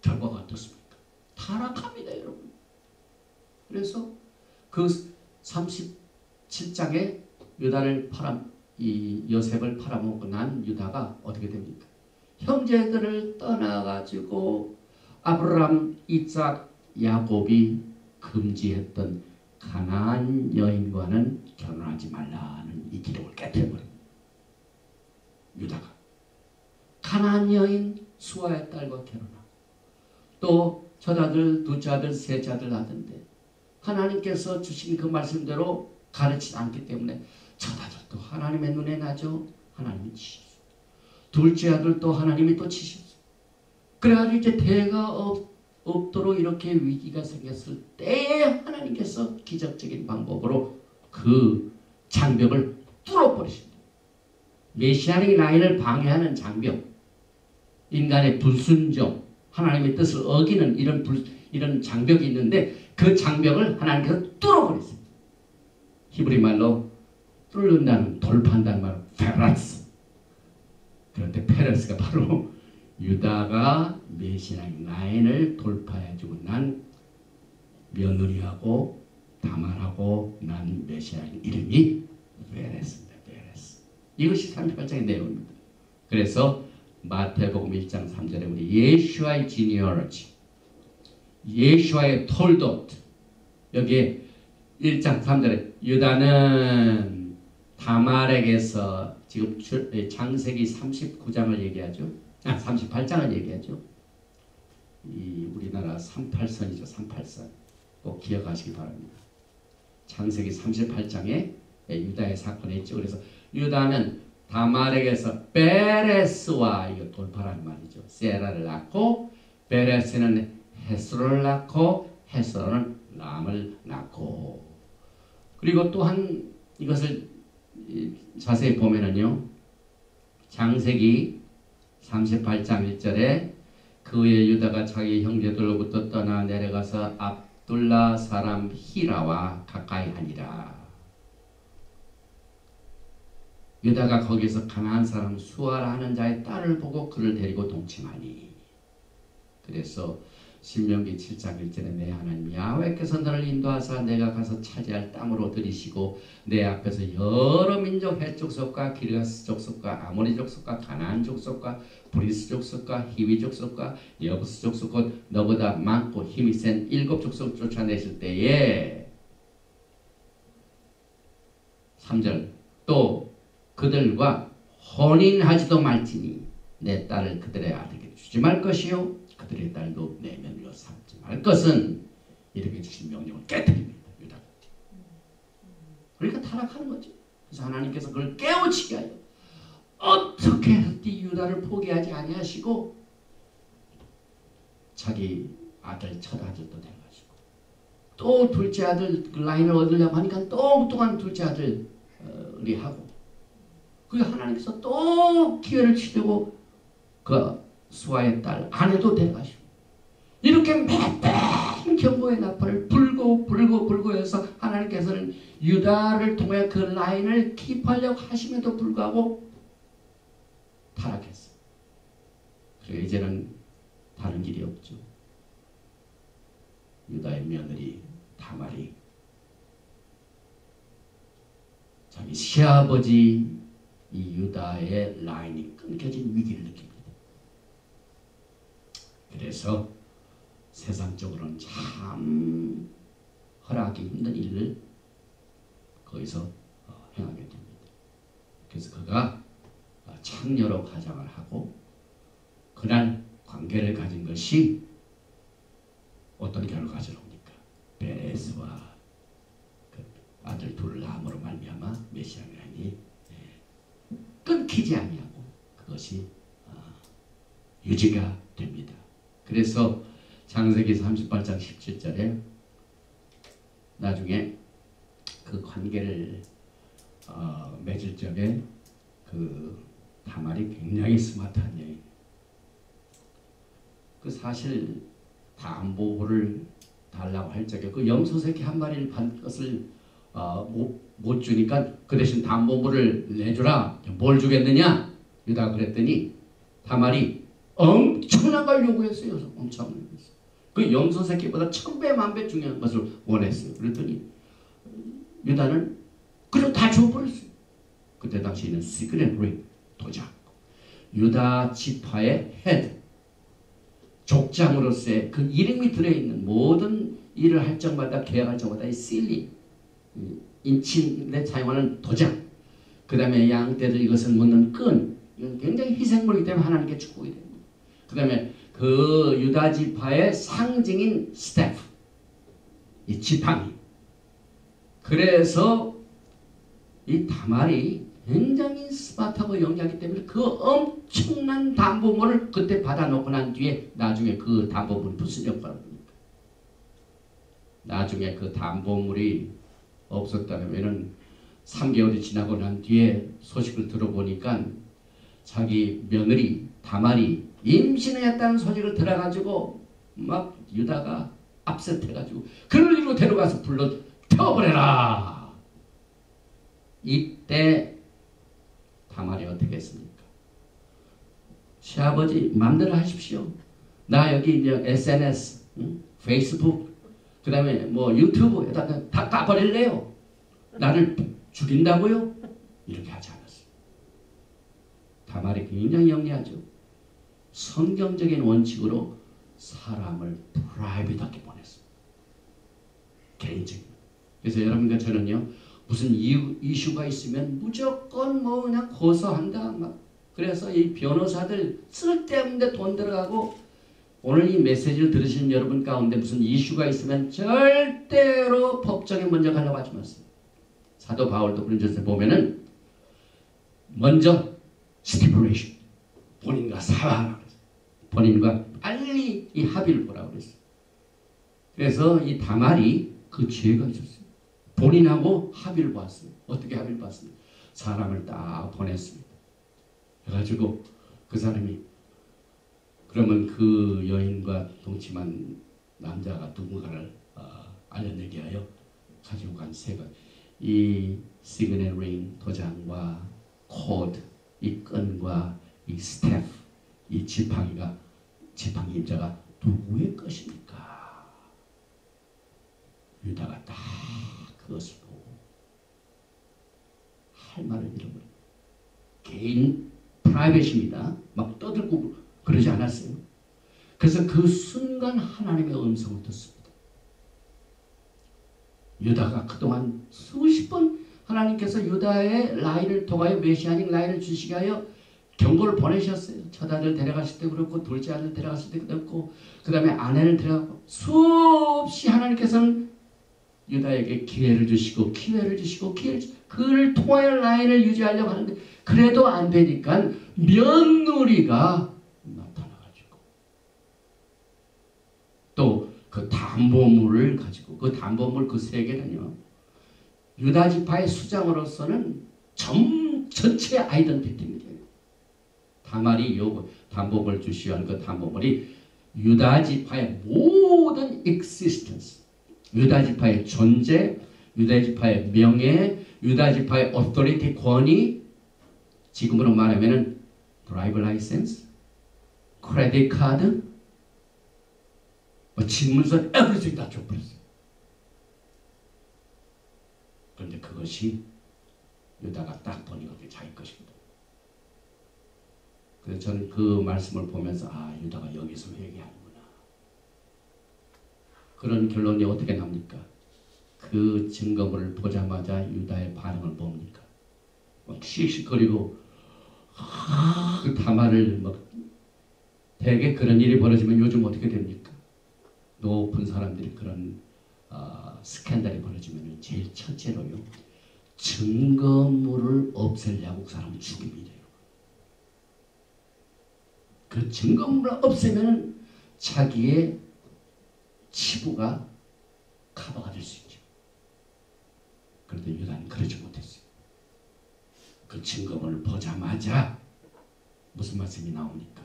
결과가 어떻습니까? 타락합니다, 여러분. 그래서 그 37장에 이 요셉을 팔아먹고 난 유다가 어떻게 됩니까? 형제들을 떠나가지고 아브라함, 이삭, 야곱이 금지했던 가나안 여인과는 결혼하지 말라는 이 기록을 깨뜨려버립니다. 유다가 가나안 여인 수아의 딸과 결혼하고 또 첫아들, 둘째아들, 셋째아들 낳던데 하나님께서 주신 그 말씀대로 가르치지 않기 때문에 첫아들도 하나님의 눈에 나죠. 하나님이 치셨어요. 둘째 아들도 하나님이 또 치셨어요. 그래가지고 이제 대가 없도록 이렇게 위기가 생겼을 때에 하나님께서 기적적인 방법으로 그 장벽을 뚫어버리십니다. 메시아닉 라인을 방해하는 장벽, 인간의 불순종, 하나님의 뜻을 어기는 이런 장벽이 있는데 그 장벽을 하나님께서 뚫어버렸습니다. 히브리 말로 뚫는다는, 돌파한다는 말은 페라스. 그런데 페라스가 바로 유다가 메시아닉 라인을 돌파해주고 난 며느리하고 다말하고 난 메시아닉 이름이 베레스입니다. 베레스. 이것이 38장의 내용입니다. 그래서 마태복음 1장 3절에 우리 예수와의 지니어러지, 예수와의 톨도트, 여기에 1장 3절에 유다는 다말에게서 지금 창세기 39장을 얘기하죠. 38장을 얘기하죠. 이 우리나라 38선이죠. 38선. 꼭 기억하시기 바랍니다. 창세기 38장에 유다의 사건이 있죠. 그래서 유다는 다말에게서 베레스와 이거 돌파라는 말이죠. 세라를 낳고 베레스는 헤스로를 낳고 헤스로는 람을 낳고 그리고 또한 이것을 자세히 보면은요. 창세기 38장 1절에 그 후에 유다가 자기 형제들로부터 떠나 내려가서 압둘라 사람 히라와 가까이 하니라. 유다가 거기서 가나안 사람 수아라 하는 자의 딸을 보고 그를 데리고 동침하니. 그래서 신명기 7장 1절에 내 하나님 야훼께서 너를 인도하사 내가 가서 차지할 땅으로 들이시고 내 앞에서 여러 민족 헷 족속과 기르가스 족속과 아모리 족속과 가나안 족속과 브리스 족속과 히위 족속과 여부스 족속 곧 너보다 많고 힘이 센 7 족속 쫓아내실 때에 3절 또 그들과 혼인하지도 말지니 내 딸을 그들의 아들에게 주지 말 것이요 그들의 딸도 내 며느리로 삼지 말 것은 이렇게 주신 명령을 깨뜨립니다. 유다가. 그러니까 타락하는 거죠. 그래서 하나님께서 그걸 깨우치게 하여 어떻게 해서든 유다를 포기하지 아니하시고 자기 아들, 첫 아들도 데려가시고 또 둘째 아들 그 라인을 얻으려고 하니까 또 또한 둘째 아들이 하고 그리고 하나님께서 또 기회를 주려고 그 수아의 딸 아내도 데려가시고 이렇게 몇번 경고의 나팔을 불고 해서 하나님께서는 유다를 통해 그 라인을 킵하려고 하심에도 불구하고 타락했어요. 그리고 이제는 다른 길이 없죠. 유다의 며느리 다말이 자기 시아버지 이 유다의 라인이 끊겨진 위기를 느낍니다. 그래서 세상적으로는 참 허락하기 힘든 일을 거기서 행하게 됩니다. 그래서 그가 창녀로 가장을 하고 그날 관계를 가진 것이 어떤 결과가 나옵니까? 베레스와 그 아들 둘을 낳음으로 말미암아 메시아라니 끊기지 아니하고 그것이 유지가 됩니다. 그래서 창세기 38장 17절에 나중에 그 관계를 맺을 적에 그 다말이 굉장히 스마트한 여인. 그 사실 담보를 달라고 할 적에 그 염소새끼 한 마리를 반 것을 못 주니까 그 대신 담보물을 내주라. 뭘 주겠느냐? 유다가 그랬더니 다말이 엄청난 걸 요구했어요. 엄청난 걸 요구했어요. 그 염소새끼보다 1000배 만배 중요한 것을 원했어요. 그랬더니 유다는 그냥 다 줘버렸어요. 그때 당시에는 시크릿 링 도장 유다 지파의 헤드 족장으로서의 그 이름이 들어있는 모든 일을 할 적마다 계약할 적마다 이 실리 인친에 사용하는 도장 그 다음에 양떼들 이것을 묻는 끈 이건 굉장히 희생물이기 때문에 하나님께 축복이 됩니다. 그 다음에 그 유다 지파의 상징인 스태프 이 지팡이 그래서 이 다말이 굉장히 스마트하고 영리하기 때문에 그 엄청난 담보물을 그때 받아놓고 난 뒤에 나중에 그 담보물이 무슨 역할을 합니까? 나중에 그 담보물이 없었다면 3개월이 지나고 난 뒤에 소식을 들어보니까 자기 며느리 다말이 임신했다는 소식을 들어가지고 막 유다가 압셋해가지고 그를 이리로 데려가서 불러 태워버려라. 이때 다말이 어떻게 했습니까? 시아버지 마음대로 하십시오. 나 여기 이제 SNS, 페이스북, 그 다음에 뭐 유튜브에다가 다 까버릴래요. 나를 죽인다고요? 이렇게 하지 않았어요. 다말이 굉장히 영리하죠. 성경적인 원칙으로 사람을 프라이빗하게 보냈어요. 개인적인. 그래서 여러분과 저는요. 무슨 이슈가 있으면 무조건 뭐 그냥 고소한다. 막. 그래서 이 변호사들 쓸데없는데 돈 들어가고 오늘 이 메시지를 들으시는 여러분 가운데 무슨 이슈가 있으면 절대로 법정에 먼저 가려고 하지 마세요. 사도 바울도 그런 짓을 보면은 먼저 스티플레이션 본인과 사과하라고 그랬어요. 본인과 빨리 이 합의를 보라고 그랬어요. 그래서 이 다말이 그 죄가 있었어요. 본인하고 합의를 보았어요. 어떻게 합의를 봤습니까? 사람을 딱 보냈습니다. 그래가지고 그 사람이 그러면 그 여인과 동침한 남자가 누군가를 알려내게 하여 가지고 간 세 가지 이 시그널 링 도장과 코드 이 끈과 이 스태프 이 지팡이가 지팡이 임자가 누구의 것입니까? 유다가 딱 그것을 보고 할 말을 잃어버려. 개인 프라이빗입니다. 막 떠들고 그러지 않았어요. 그래서 그 순간 하나님의 음성을 듣습니다. 유다가 그동안 수십 번 하나님께서 유다의 라인을 통하여 메시아닉 라인을 주시게 하여 경고를 보내셨어요. 첫 아들 데려갔을 때 그렇고 둘째 아들 데려갔을 때 그렇고 그 다음에 아내를 데려가고 수없이 하나님께서는 유다에게 기회를 주시고 기회를 주시고 기회를 주시고 그를 통하여 라인을 유지하려고 하는데 그래도 안 되니까 며느리가 나타나가지고 담보물을 가지고 그 담보물 그 세 개는요. 유다 지파의 수장으로서는 전체 아이덴티티입니다. 다말이 요 담보물 주시한 그 담보물이 유다 지파의 모든 existence, 유다 지파의 존재, 유다 지파의 명예, 유다 지파의 authority 권위, 지금으로 말하면은 드라이브 라이센스, 크레딧 카드, 집문서, everything 다 줘버렸어요. 그런데 그것이 유다가 딱 보니까 그게 자기 것입니다. 그래서 저는 그 말씀을 보면서 유다가 여기서 회개하는구나. 그런 결론이 어떻게 납니까? 그 증거물을 보자마자 유다의 반응을 뭡니까? 막 씩씩거리고 그 다말을 막 대개 그런 일이 벌어지면 요즘 어떻게 됩니까? 높은 사람들이 그런 스캔들이 벌어지면 제일 첫째로요. 증거물을 없애려고 사람을 죽입니다. 그 증거물을 없애면 자기의 치부가 커버가 될 수 있죠. 그런데 유다는 그러지 못했어요. 그 증거물을 보자마자 무슨 말씀이 나옵니까?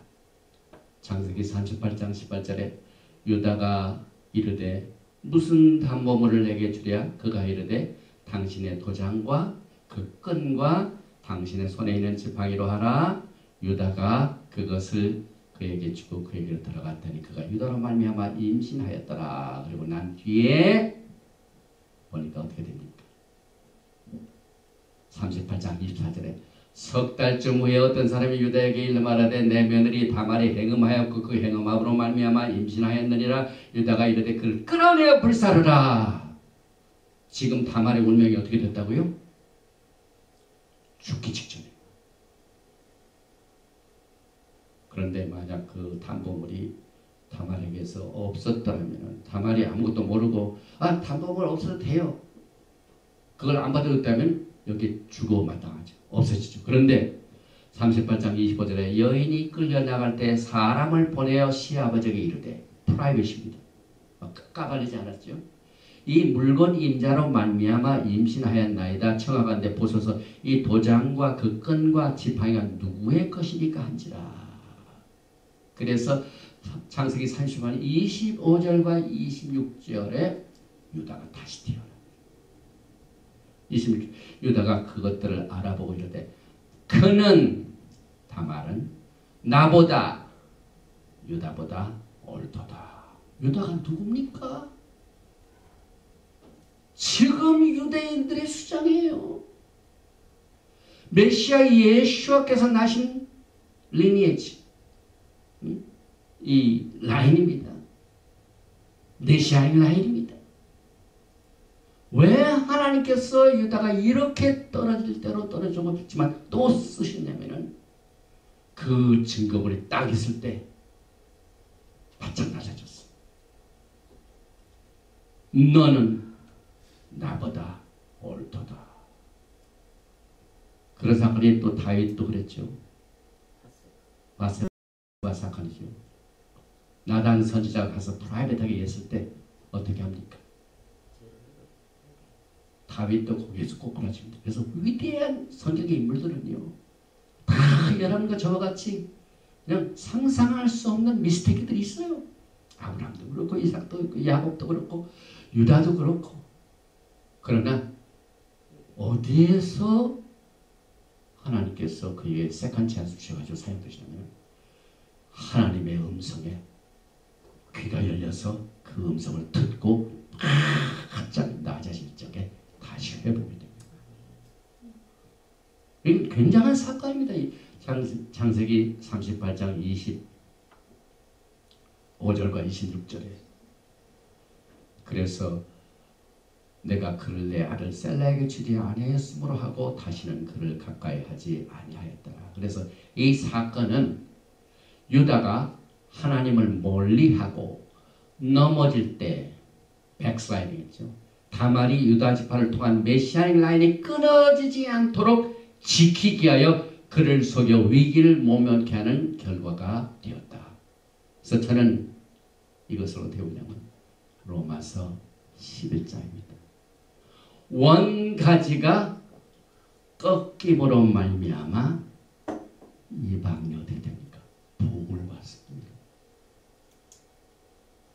창세기 38장 18절에 유다가 이르되 무슨 담보물을 내게 주랴? 그가 이르되 당신의 도장과 그 끈과 당신의 손에 있는 지팡이로 하라. 유다가 그것을 그에게 주고 그에게로 들어갔더니 그가 유다로 말미암아 임신하였더라. 그리고 난 뒤에 보니까 어떻게 됩니까? 38장 24절에 석 달쯤 후에 어떤 사람이 유다에게 일러 말하되 내 며느리 다말이 행음하였고 그 행음함으로 말미암아 임신하였느니라. 유다가 이르되 그를 끌어내어 불사르라. 지금 다말의 운명이 어떻게 됐다고요? 죽기 직전에. 그런데 만약 그 담보물이 다말에게서 없었더라면 다말이 아무것도 모르고 담보물 없어도 돼요. 그걸 안 받아줬다면 여기 죽어 마땅하죠. 없어지죠. 그런데 38장 25절에 여인이 끌려나갈 때 사람을 보내어 시아버지에게 이르되 프라이빗입니다. 까발리지 않았죠. 이 물건 임자로 말미암아 임신하였나이다. 청하건대 보소서 이 도장과 그 끈과 지팡이가 누구의 것이니까 한지라. 그래서 창세기 30장 25절과 26절에 유다가 다시 태어납니다. 26절 유다가 그것들을 알아보고 이르되 그는 다말은 나보다 유다보다 옳도다. 유다가 누굽니까? 지금 유대인들의 수장이에요. 메시아 예수께서 나신 리니에지, 이 라인입니다. 메시아의 라인입니다. 왜 하나님께서 유다가 이렇게 떨어질 대로 떨어지고 있지만 또 쓰시냐면은 그 증거물이 딱 있을 때 바짝 낮아졌어. 너는 나보다 옳도다. 그런 사건이 또 다윗도 그랬죠. 바세바 사건이죠. 나단 선지자가 가서 프라이빗하게 했을 때 어떻게 합니까? 다윗도 거기에서 꼬꾸라집니다. 그래서 위대한 성경의 인물들은요, 다 여러분과 저와 같이 그냥 상상할 수 없는 미스테이크들이 있어요. 아브라함도 그렇고 이삭도 그렇고 야곱도 그렇고 유다도 그렇고. 그러나 어디에서 하나님께서 그에게 세컨 찬스 주셔가지고 사용되시냐면 하나님의 음성에 귀가 열려서 그 음성을 듣고 바짝 낮아질 적에 다시 회복이 됩니다. 이건 굉장한 사건입니다. 이 창세기 38장 25절과 26절에 그래서 내가 그를 내 아들 셀라에게 주지 아니하였으므로 하고 다시는 그를 가까이 하지 아니하였더라. 그래서 이 사건은 유다가 하나님을 멀리하고 넘어질 때 백슬라이딩이죠. 다말이 유다 지파를 통한 메시아닉 라인이 끊어지지 않도록 지키기 위하여 그를 속여 위기를 모면케 하는 결과가 되었다. 그래서 저는 이것을 어떻게 보냐면 로마서 11장입니다. 원가지가 꺾임으로 말미암아 이방인이 어떻게 됩니까? 복을 받습니다.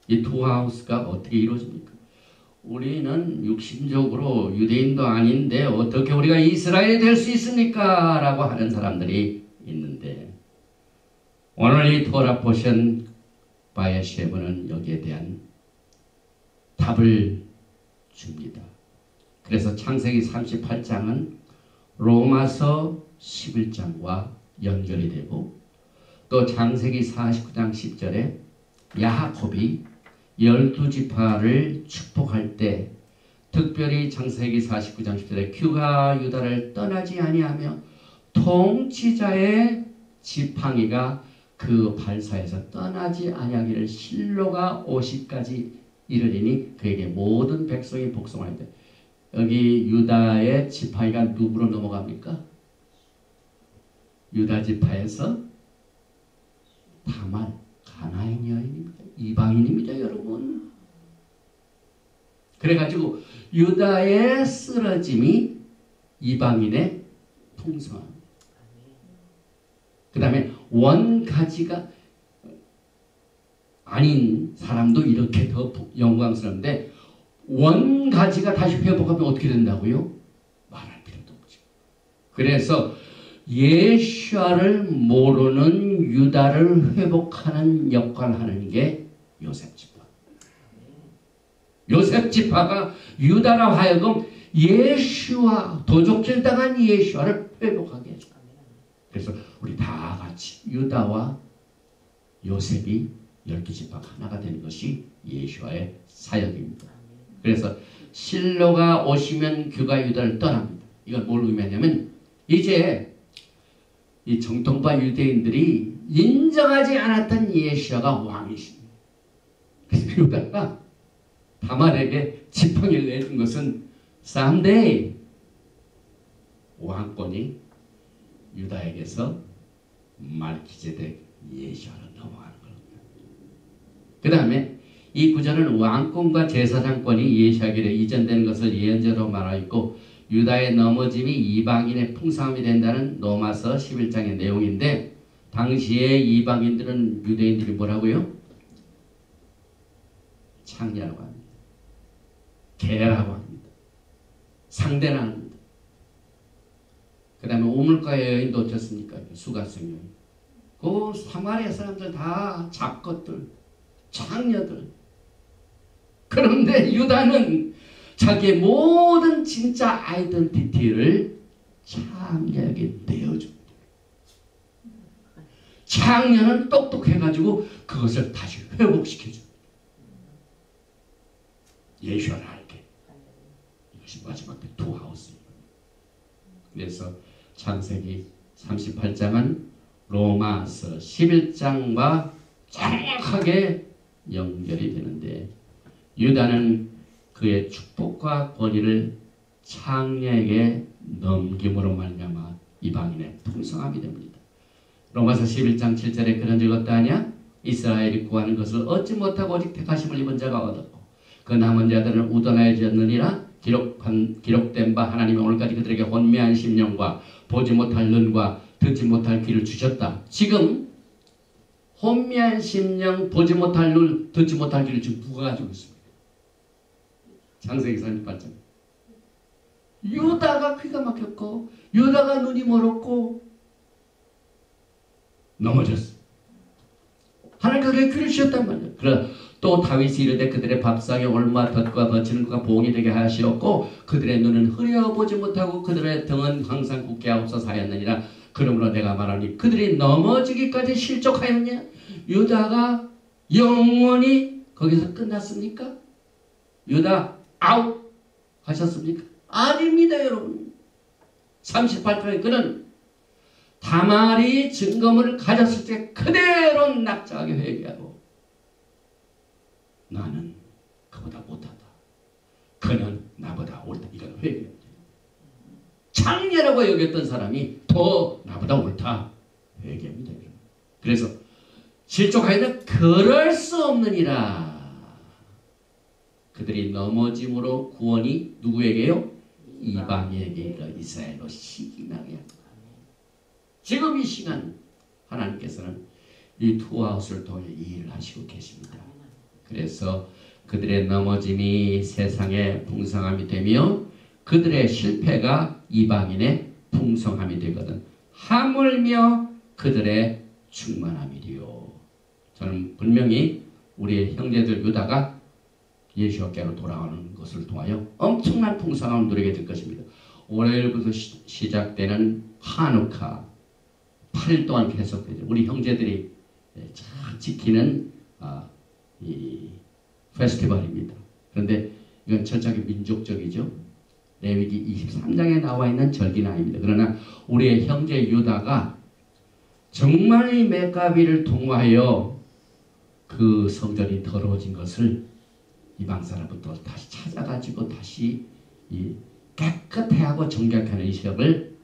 이 투하우스가 어떻게 이루어집니까? 우리는 육신적으로 유대인도 아닌데 어떻게 우리가 이스라엘이 될 수 있습니까? 라고 하는 사람들이 있는데 오늘 이 토라 포션 바야셰브는 여기에 대한 답을 줍니다. 그래서 창세기 38장은 로마서 11장과 연결이 되고 또 창세기 49장 10절에 야곱이 12지파를 축복할 때 특별히 창세기 49장 10절에 그가 유다를 떠나지 아니하며 통치자의 지팡이가 그 발사에서 떠나지 아니하기를 실로가 50까지 이르리니 그에게 모든 백성이 복종하리라. 여기 유다의 지팡이가 누구로 넘어갑니까? 유다 지파에서 다말 가나안 여인입니다. 이방인입니다, 여러분. 그래가지고 유다의 쓰러짐이 이방인의 통성합니다. 그 다음에 원가지가 아닌 사람도 이렇게 더 영광스러운데 원가지가 다시 회복하면 어떻게 된다고요? 말할 필요도 없죠. 그래서 예수아를 모르는 유다를 회복하는 역할을 하는 게 요셉지파. 요셉지파가 유다로 하여금 예수아, 도적질 당한 예수아를 회복하게 해줘. 그래서 우리 다 같이 유다와 요셉이 12지파가 하나가 되는 것이 예수아의 사역입니다. 그래서 실로가 오시면 그가 유다를 떠납니다. 이건 뭘 의미하냐면 이제 이 정통파 유대인들이 인정하지 않았던 예수아가 왕이십니다. 그래서 유다가 다말에게 지팡이를 내준 것은 someday 왕권이 유다에게서 말기제덱 예수아로 넘어가는 겁니다. 그 다음에 이 구절은 왕권과 제사장권이 예수아에게 이전되는 것을 예언자로 말하고 있고 유다의 넘어짐이 이방인의 풍성함이 된다는 로마서 11장의 내용인데 당시에 이방인들은 유대인들이 뭐라고요? 창녀라고 합니다. 개라고 합니다. 상대라는 합니다. 그 다음에 우물가의 여인도 어떻습니까? 수가성 여인. 그 사마리아 사람들 다 잡것들, 창녀들. 그런데 유다는 자기의 모든 진짜 아이덴티티를 창녀에게 내어줍니다. 창녀는 똑똑해가지고 그것을 다시 회복시켜줍니다. 예수를 알게. 이것이 마지막 때 투하우스입니다. 그래서 창세기 38장은 로마서 11장과 정확하게 연결이 되는데 유다는 그의 축복과 권위를 창녀에게 넘김으로 말미암아 이방인의 풍성함이 됩니다. 로마서 11장 7절에 그런 적 어떠하냐? 이스라엘이 구하는 것을 얻지 못하고 오직 택하심을 입은 자가 얻었고 그 남은 자들은 우둔하여졌느니라. 기록된 바 하나님이 오늘까지 그들에게 혼미한 심령과 보지 못할 눈과 듣지 못할 귀를 주셨다. 지금 혼미한 심령, 보지 못할 눈, 듣지 못할 귀를 지금 누가 가지고 있습니까? 창세기 38장. 유다가 귀가 막혔고 유다가 눈이 멀었고 넘어졌어. 하나님께서 그의 귀를 주셨단 말이야. 그러나 또 다윗이 이르되 그들의 밥상에 얼마 덫과 덧치는 것과 봉이 되게 하시었고 그들의 눈은 흐려보지 못하고 그들의 등은 항상 굳게 하옵소서 하였느니라. 그러므로 내가 말하니 그들이 넘어지기까지 실족하였냐? 유다가 영원히 거기서 끝났습니까? 유다 아웃 하셨습니까? 아닙니다, 여러분. 38편에 그는 다말이 증거물을 가졌을 때 그대로 낙장하게 회개하고 나는 그보다 못하다. 그는 나보다 옳다. 이건 회개합니다. 창녀라고 여겼던 사람이 더 나보다 옳다. 회개합니다. 그래서 실족하여는 그럴 수 없느니라. 그들이 넘어짐으로 구원이 누구에게요? 이방인에게 이르러 이스라엘로 시기나게 합니다. 지금 이 시간 하나님께서는 이 투아웃을 통해 이 일을 하시고 계십니다. 그래서 그들의 넘어짐이 세상의 풍성함이 되며 그들의 실패가 이방인의 풍성함이 되거든 하물며 그들의 충만함이리요. 저는 분명히 우리의 형제들 유다가 예수께로 돌아오는 것을 통하여 엄청난 풍성함을 누리게 될 것입니다. 월요일부터 시작되는 하누카 8일 동안 계속되죠. 우리 형제들이 잘 지키는 이 페스티벌입니다. 그런데 이건 철저하게 민족적이죠. 레위기 23장에 나와 있는 절기는 아닙니다. 그러나 우리의 형제 유다가 정말 이 메가비를 통하여 그 성전이 더러워진 것을 이방 사람부터 다시 찾아가지고 다시 이 깨끗해하고 정결하는 이 시험을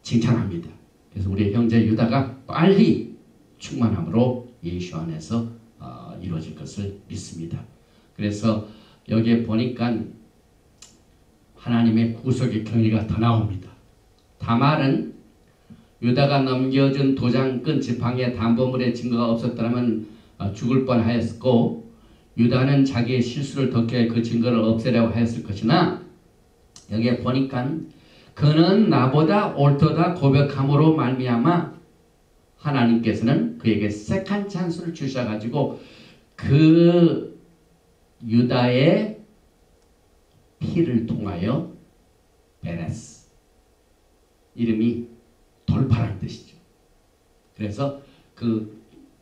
칭찬합니다. 그래서 우리 형제 유다가 빨리 충만함으로 예수 안에서 이루어질 것을 믿습니다. 그래서 여기에 보니까 하나님의 구속의 경위가 더 나옵니다. 다말은 유다가 넘겨준 도장끈 지팡이의 담보물의 증거가 없었더라면 죽을 뻔하였고 유다는 자기의 실수를 덮기 위해 그 증거를 없애려고 하였을 것이나 여기에 보니까 그는 나보다 옳도다 고백함으로 말미암아 하나님께서는 그에게 세컨 찬스를 주셔가지고 그 유다의 피를 통하여 베레스 이름이 돌파라는 뜻이죠. 그래서 그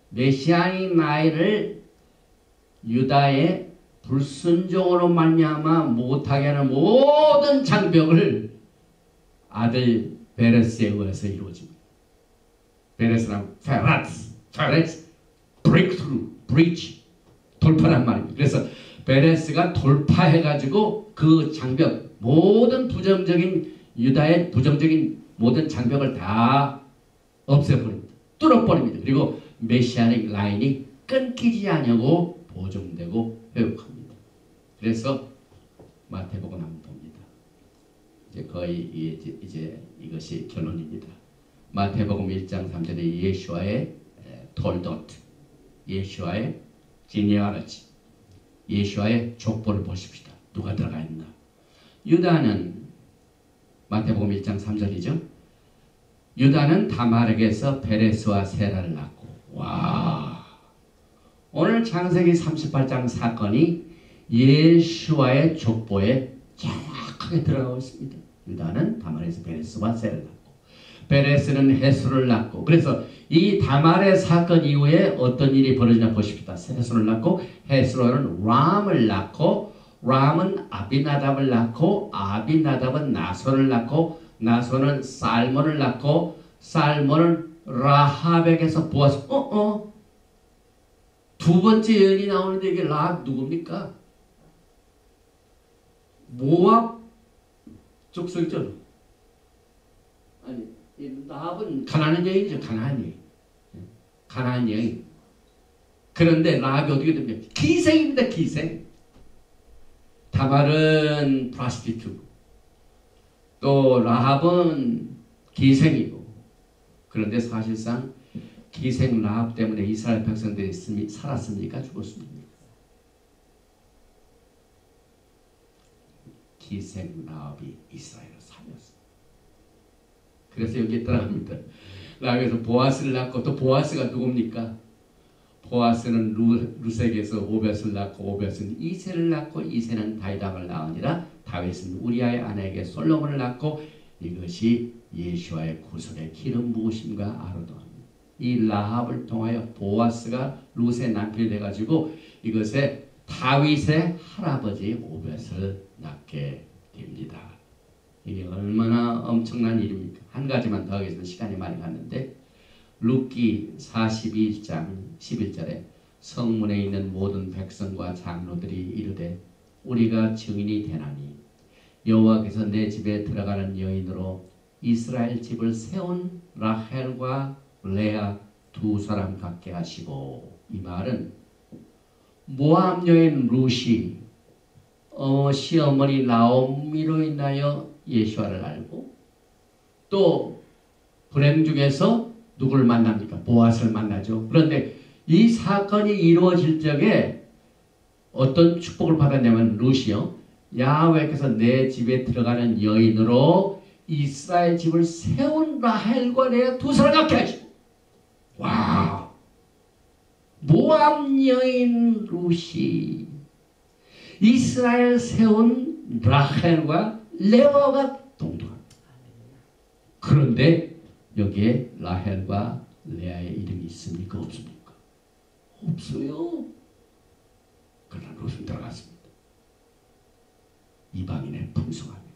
메시아의 나이를 유다의 불순종으로 말미암아 못하게 하는 모든 장벽을 아들 베레스에 의해서 이루어집니다. 베레스랑 페레스, breakthrough, breach, 돌파란 말입니다. 그래서 베레스가 돌파해가지고 그 장벽, 모든 부정적인 유다의 부정적인 모든 장벽을 다 없애버립니다. 뚫어버립니다. 그리고 메시아닉 라인이 끊기지 않냐고 보존되고 회복합니다. 그래서 마태복음 한번 봅니다. 이제 거의 이제 이것이 결론입니다. 마태복음 1장 3절에 예수와의 톨도트, 예수와의 지니아라지, 예수와의 족보를 보십시다. 누가 들어가 있나? 유다는 마태복음 1장 3절이죠. 유다는 다말에게서 베레스와 세라를 낳고 와 오늘 창세기 38장 사건이 예수와의 족보에 정확하게 들어가고 있습니다. 유다는 다말에서 베레스와 세라를 낳고 베레스는 헤스를 낳고 그래서 이 다말의 사건 이후에 어떤 일이 벌어지나 보십시다. 헤스를 낳고 헤스로는 람을 낳고 람은 아비나답을 낳고 아비나답은 나손을 낳고 나손은 살몬을 낳고 살몬은 라합에게서 보아스 두 번째 여인이 나오는데 이게 라합 누굽니까? 모압 족속이죠. 아니 라합은 가나안 여인이죠. 가나안 여인. 그런데 라합이 어떻게 됩니까? 기생입니다. 기생. 다말은 프라스티튜. 또 라합은 기생이고. 그런데 사실상 기생 라합 때문에 이스라엘 백성들이 살았습니까? 죽었습니까? 기생 라합이 이스라엘을 살렸습니다. 그래서 여기에 들어갑니다. 라합에서 보아스를 낳고 또 보아스가 누굽니까? 보아스는 루색에서 오벳을 낳고 오벳은 이새를 낳고 이새는 다윗왕을 낳으니라 다윗은 우리아의 아내에게 솔로몬을 낳고 이것이 예수와의 구속의 기름 부으심과 아로도합니다. 이 라합을 통하여 보아스가 룻의 남편이 돼가지고 이것에 다윗의 할아버지 오벳을 낳게 됩니다. 이게 얼마나 엄청난 일입니까? 한 가지만 더 하겠습니다. 시간이 많이 갔는데 룻기 42장 11절에 성문에 있는 모든 백성과 장로들이 이르되 우리가 증인이 되나니 여호와께서 내 집에 들어가는 여인으로 이스라엘 집을 세운 라헬과 레아 두 사람 같게 하시고 이 말은 모압 여인 룻이 시어머니 나오미로 인하여 예수와를 알고 또 불행 중에서 누구를 만납니까? 보아스를 만나죠. 그런데 이 사건이 이루어질 적에 어떤 축복을 받았냐면 룻이요. 야훼께서 내 집에 들어가는 여인으로 이스라엘 집을 세운 라헬과 레아 두 사람 갖게 하시고 와 모압 여인 룻이 이스라엘 세운 라헬과 레아가 동등합니다. 그런데 여기에 라헬과 레아의 이름이 있습니까? 없습니까? 없어요. 그러나 룻은 들어갔습니다. 이방인의 풍성함입니다.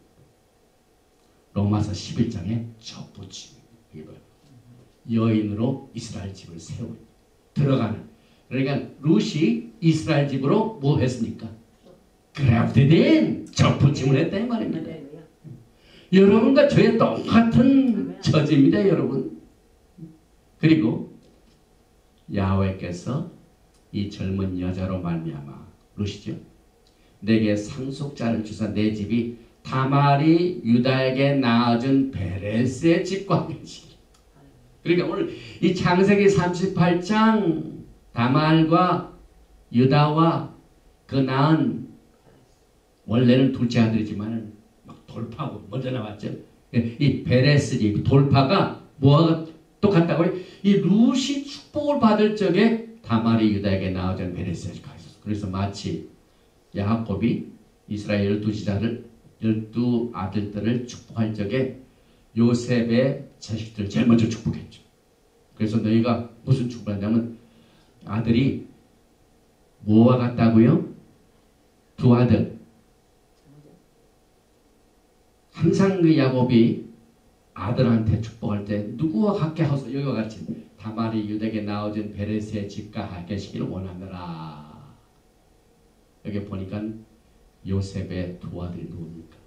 로마서 11장에 접붙임입니다. 여인으로 이스라엘 집을 세운 들어가는 그러니까 룻이 이스라엘 집으로 뭐 했습니까? 그래프트된 접붙임을 했다 이 말입니다. 여러분과 저의 똑같은 처지입니다. 여러분. 그리고 야훼께서 이 젊은 여자로 말미암아 룻이죠. 내게 상속자를 주사 내 집이 다말이 유다에게 낳아준 베레스의 집과 같이. 그러니까 오늘 이 창세기 38장 다말과 유다와 그 낳은 원래는 둘째 아들이지만 막 돌파하고 먼저 나왔죠. 이 베레스 집 돌파가 뭐가 똑같다고요? 이 룻이 축복을 받을 적에 다말이 유다에게 낳아준 베레스의 집과 있었어. 그래서 마치 야곱이 이스라엘 12 아들들을 축복할 적에 요셉의 자식들 제일 먼저 축복했죠. 그래서 너희가 무슨 축복을 하냐면 아들이 뭐와 같다고요? 두 아들. 항상 그 야곱이 아들한테 축복할 때 누구와 같게 하소서 여기와 같이 다말이 유다에게 낳아준 베레스의 집과 같게 하시기를 원하느라. 여기 보니까 요셉의 두 아들이 누굽니까?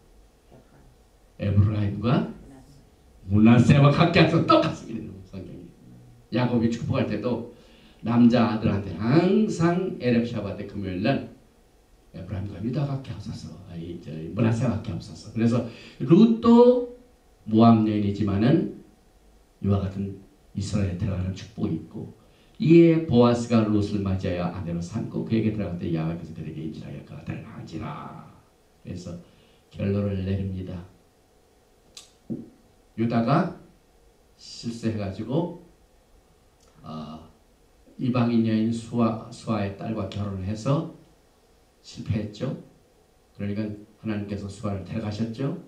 에브라임과 므낫세와 같게 해서 똑같습니다. 성경이. 야곱이 축복할 때도 남자 아들한테 항상 에렙샤바한테 금요일날 에브라임과 유다 같게 하소서, 므낫세 같게 하소서. 그래서 룻도 모압 여인이지만은 이와 같은 이스라엘에 들어가는 축복이 있고 이에 보아스가 룻을 맞이하여 아내로 삼고 그에게 들어갈 때 야훼께서 그에게 인질하여 그 아들을 낳은지라. 그래서 결론을 내립니다. 유다가 실수해가지고 이방인 여인 수아의 딸과 결혼을 해서 실패했죠. 그러니까 하나님께서 수아를 데려가셨죠.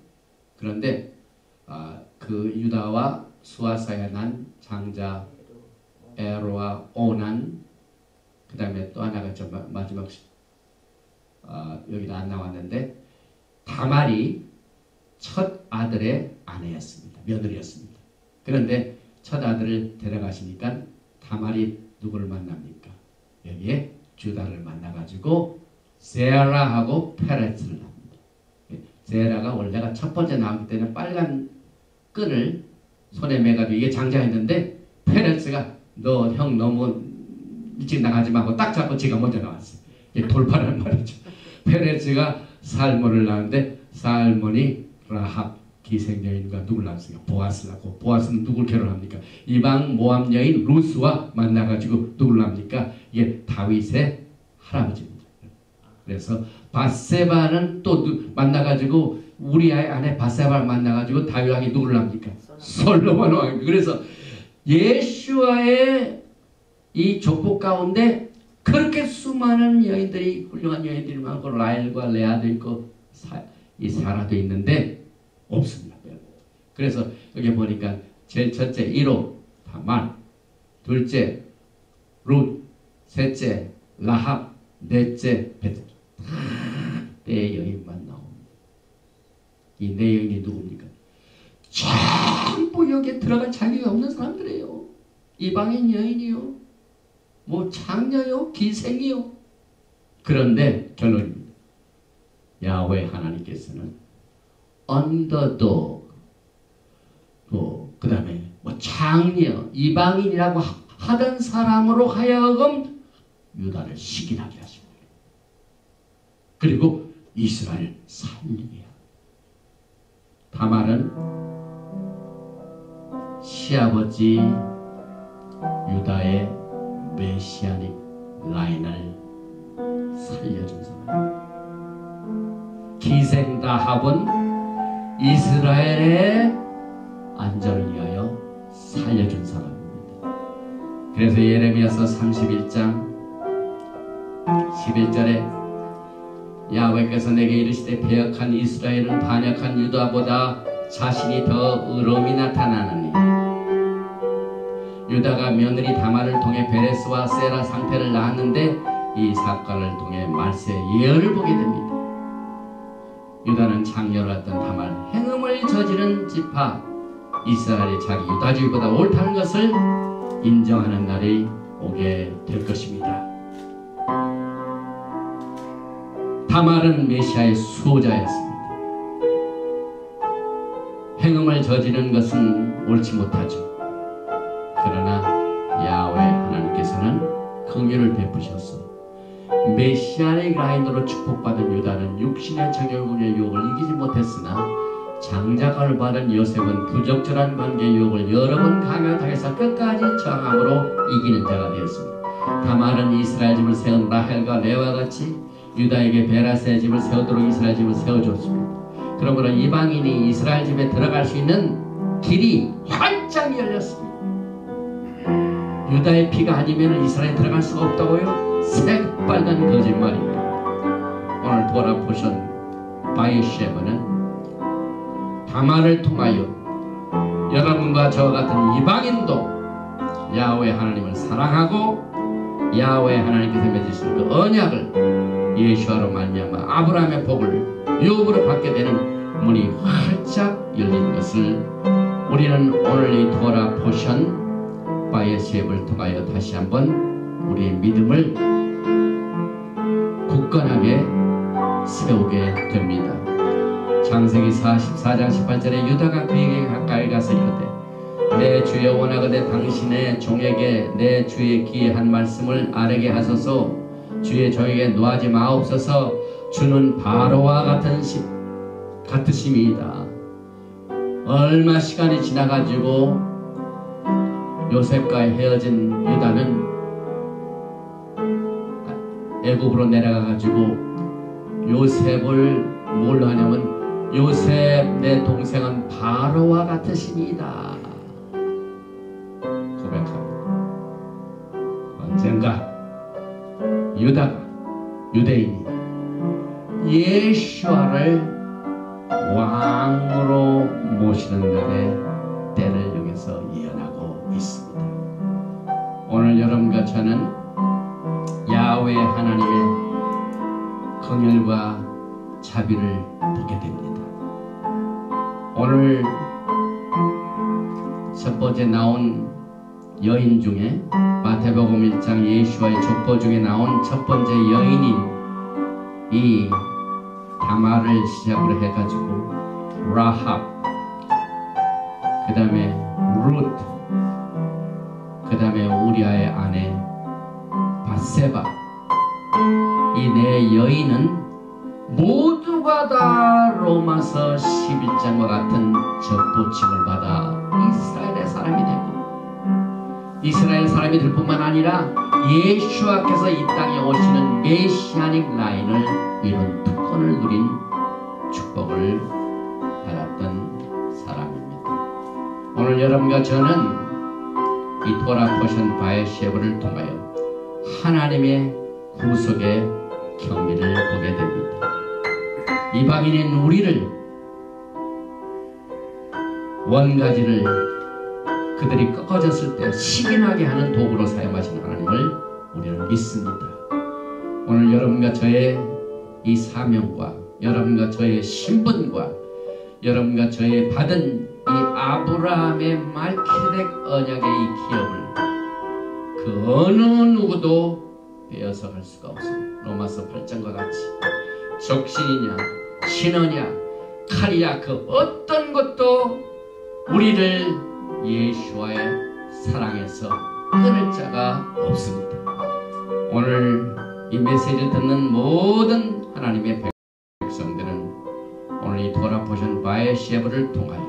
그런데 그 유다와 수아 사이에 난 장자 에로와 오난 그 다음에 또 하나가 마지막 여기는 안 나왔는데 다말이 첫 아들의 아내였습니다. 며느리였습니다. 그런데 첫 아들을 데려가시니까 다말이 누구를 만납니까? 여기에 주다를 만나가지고 세라하고 페레츠를 합니다. 세라가 원래가 첫 번째 나왔기 때문에 빨간 끈을 손에 매가지고 이게 장자였는데 페레츠가 너 형 너무 일찍 나가지 말고 딱 잡고 지가 먼저 나왔어. 이게 돌파라는 말이죠. 페레츠가 살몬을 낳았는데 살몬이 라합 기생여인과 누굴 낳았습니까? 보아스를 낳고 보아스는 누굴 결혼합니까? 이방 모압 여인 루스와 만나가지고 누굴 낳습니까? 이게 다윗의 할아버지입니다. 그래서 바세바는 또 만나가지고 우리아의 아내 바세바를 만나가지고 다윗 왕이 누굴 낳습니까? 솔로몬 왕입니다. 그래서 예수와의 이 족보 가운데 그렇게 수많은 여인들이 훌륭한 여인들이 많고 라헬과 레아도 있고 이 사라도 있는데 없습니다. 그래서 여기 보니까 제일 첫째 1호 다말, 둘째 룻, 셋째 라합, 넷째 베드. 네 여인만 나옵니다. 이 네 여인이 누굽니까? 전부 여기에 들어갈 자격이 없는 사람들이에요. 이방인 여인이요, 뭐 장녀요, 기생이요. 그런데 결론입니다. 야훼 하나님께서는 언더독, 그 다음에 뭐 장녀, 이방인이라고 하던 사람으로 하여금 유다를 시기하게 하십니다. 그리고 이스라엘 살리게. 다말은 시아버지 유다의 메시아닉 라인을 살려준 사람. 기생다합은 이스라엘의 안전을 위하여 살려준 사람입니다. 그래서 예레미야서 31장 11절에 야훼께서 내게 이르시되 배역한 이스라엘은 반역한 유다보다 자신이 더 의로움이 나타나느니 유다가 며느리 다말을 통해 베레스와 세라 상태를 낳았는데 이 사건을 통해 말세의 예언을 보게 됩니다. 유다는 장녀로 했던 다말 행음을 저지른 지파 이스라엘이 자기 유다주의보다 옳다는 것을 인정하는 날이 오게 될 것입니다. 다말은 메시아의 수호자였습니다. 행음을 저지른 것은 옳지 못하죠. 그러나 야훼 하나님께서는 긍휼을 베푸셔서 메시아의 라인으로 축복받은 유다는 육신의 정욕의 유혹을 이기지 못했으나 장자감을 받은 요셉은 부적절한 관계의 유혹을 여러 번 강력하게서 끝까지 저항함으로 이기는 자가 되었습니다. 다말은 이스라엘 집을 세운 라헬과 레와 같이 유다에게 베라스의 집을 세우도록 이스라엘 집을 세워줬습니다. 그러므로 이방인이 이스라엘 집에 들어갈 수 있는 길이 활짝 열렸습니다. 유다의 피가 아니면 이스라엘에 들어갈 수가 없다고요? 새빨간 거짓말입니다. 오늘 돌아보신 바이셰브는 다말을 통하여 여러분과 저와 같은 이방인도 야훼 하나님을 사랑하고 야훼 하나님께서 맺으신 그 언약을 예수와로 말미암아 아브라함의 복을 유업으로 받게 되는 문이 활짝 열린 것을 우리는 오늘 이 토라 포션 바이셰브를 통하여 다시 한번 우리의 믿음을 굳건하게 세우게 됩니다. 창세기 44장 18절에 유다가 그에게 가까이 가서 이르되 내 주여 원하거든 당신의 종에게 내 주의 기이한 말씀을 아뢰게 하소서. 주의 종에게 노하지 마옵소서. 주는 바로와 같으심이다. 얼마 시간이 지나가지고 요셉과 헤어진 유다는 애굽으로 내려가가지고 요셉을 뭘로 하냐면 요셉 내 동생은 바로와 같으시니이다 고백합니다. 언젠가 유다가 유대인이 예수와를 왕으로 모시는 날에 때를 여기서 예언하고 있습니다. 오늘 여러분과 저는 야훼 하나님의 긍휼과 자비를 보게 됩니다. 오늘 첫 번째 나온 여인 중에 마태복음 1장 예수와의 족보 중에 나온 첫 번째 여인인 이 다말을 시작으로 해가지고 라합, 그 다음에 룻, 그 다음에 우리아의 아내 바세바, 이 네 여인은 모두가 다 로마서 11장과 같은 접붙임을 받아 이스라엘의 사람이 되고 이스라엘 사람이 될 뿐만 아니라 예수와께서 이 땅에 오시는 메시아닉 라인을 이룬 특권을 누린 축복을 받았던 사람입니다. 오늘 여러분과 저는 이 토라 포션 바이셰브를 통하여 하나님의 구속의 경미를 보게 됩니다. 이방인인 우리를 원가지를 그들이 꺾어졌을 때 식인하게 하는 도구로 사용하신 하나님을 우리는 믿습니다. 오늘 여러분과 저의 이 사명과 여러분과 저의 신분과 여러분과 저의 받은 이 아브라함의 말키덱 언약의 이 기업을 그 어느 누구도 빼앗아갈 수가 없습니다. 로마서 8장과 같이 적신이냐 신어냐 칼이야 그 어떤 것도 우리를 예수와의 사랑에서 끊을 자가 없습니다. 오늘 이 메시지를 듣는 모든 하나님의 백성들은 오늘 이 토라 포션 바에셰바를 통하여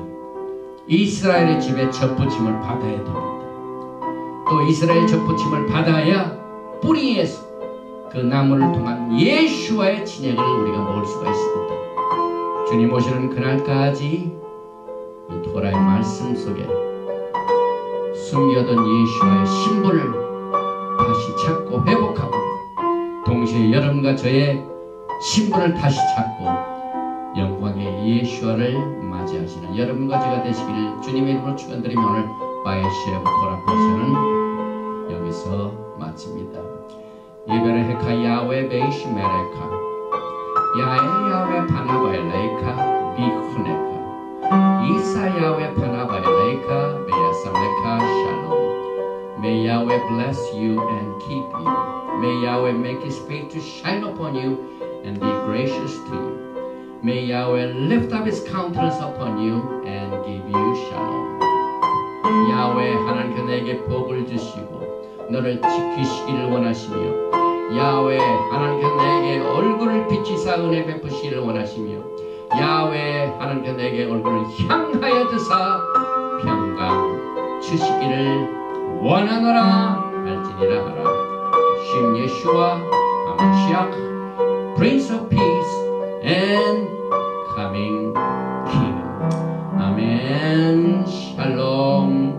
이스라엘의 집에 접붙임을 받아야 됩니다. 또 이스라엘 접붙임을 받아야 뿌리에서 그 나무를 통한 예수와의 진액을 우리가 먹을 수가 있습니다. 주님 오시는 그날까지 이 토라의 말씀 속에 숨겨둔 예수와의 신분을 다시 찾고 회복하고, 동시에 여러분과 저의 신분을 다시 찾고 영광의 예수와를 맞이하시는 여러분과 제가 되시기를 주님의 이름으로 축원드리며 오늘 바에셰바 토라 포션은 여기서 마칩니다. 예베레헤카 야외 베이시메레카 야에 야외 파나바엘레이카 비후네카 이사 야외 파나바엘레이카 베야삼레카 샬롬. May Yahweh bless you and keep you. May Yahweh make His face to shine upon you and be gracious to you. May Yahweh lift up His countenance upon you and give you shalom. 야훼 하나님께 내게 복을 주시고 너를 지키시기를 원하시며, 야훼 하나님께 내게 얼굴을 비치사 은혜 베푸시기를 원하시며, 야훼 하나님께 내게 얼굴을 향하여 드사 평강 주시기를 원하노라 할지니라 하라. 신 예수와 하마시ach, Prince of Peace and Coming King. 아멘. 샬롬.